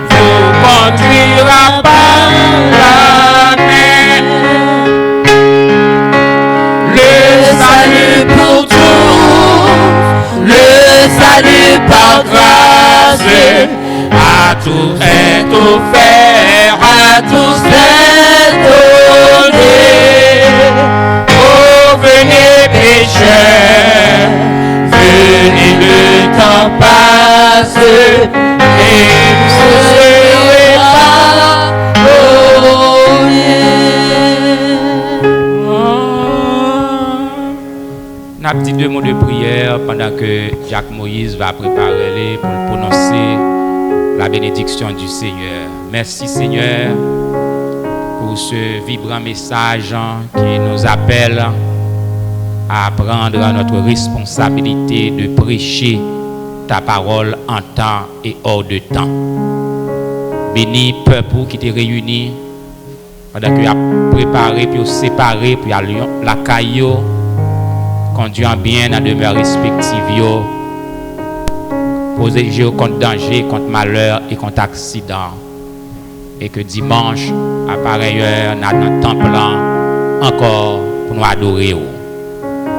vous conduira par la main. Le salut pour tous, le salut par grâce, à tous est offert, à tous est donné. Oh, venez pécheurs, venez, le temps passe, et vous serez pardonnés. N'a petit 2 mots de prière pendant que Jacques Moïse va préparer pour prononcer la bénédiction du Seigneur. Merci Seigneur pour ce vibrant message qui nous appelle à prendre notre responsabilité de prêcher ta parole en temps et hors de temps. Bénis peuple qui t'est réuni pendant que tu as préparé puis séparé puis à la caillou conduit en bien dans demeure respective, protéger contre danger, contre malheur et contre accident. Et que dimanche, à pareille heure, dans notre temple, encore pour nous adorer.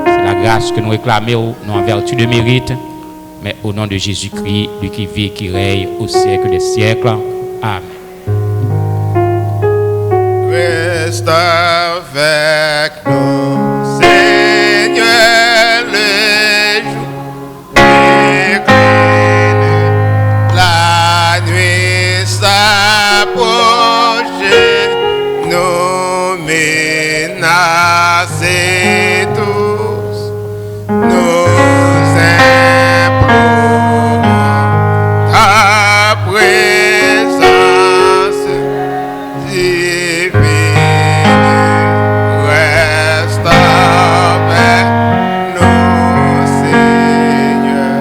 C'est la grâce que nous réclamons, non en vertu de mérite, mais au nom de Jésus-Christ, lui qui vit et qui règne au siècle des siècles. Amen. Reste avec nous, Seigneur, le jour éclairé. La nuit s'approche, nous menacer tous, nous implorons ta présence divine. Reste avec nous, Seigneur,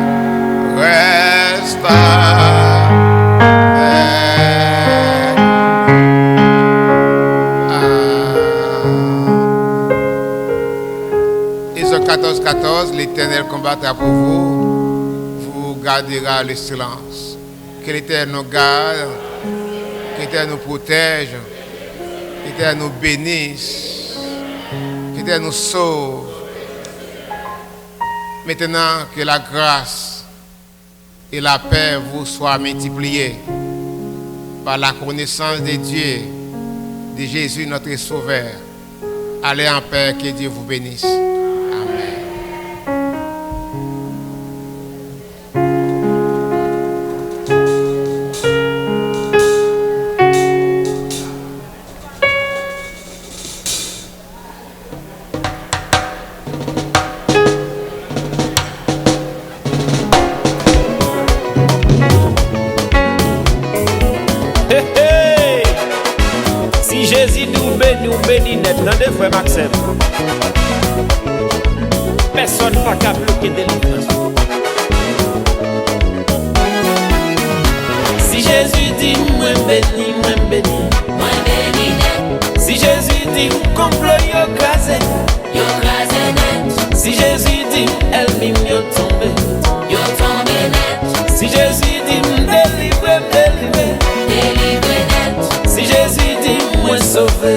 reste Exode 14, l'Éternel combattra pour vous, vous gardera le silence. Que l'Éternel nous garde, que l'Éternel nous protège, que l'Éternel nous bénisse, que l'Éternel nous sauve. Maintenant que la grâce et la paix vous soient multipliées par la connaissance de Dieu, de Jésus notre Sauveur. Allez en paix, que Dieu vous bénisse. Si Jésus nous bénit net, dans des frères Maxime. Personne n'a qu'à bloquer délivrance. Si Jésus dit, moi béni, moi béni. Moi béni net. Si Jésus dit, complot yo crasé net. Si Jésus dit, elle mime yo tombé net. Si Jésus dit, délivre net. Si Jésus dit, moi sauvé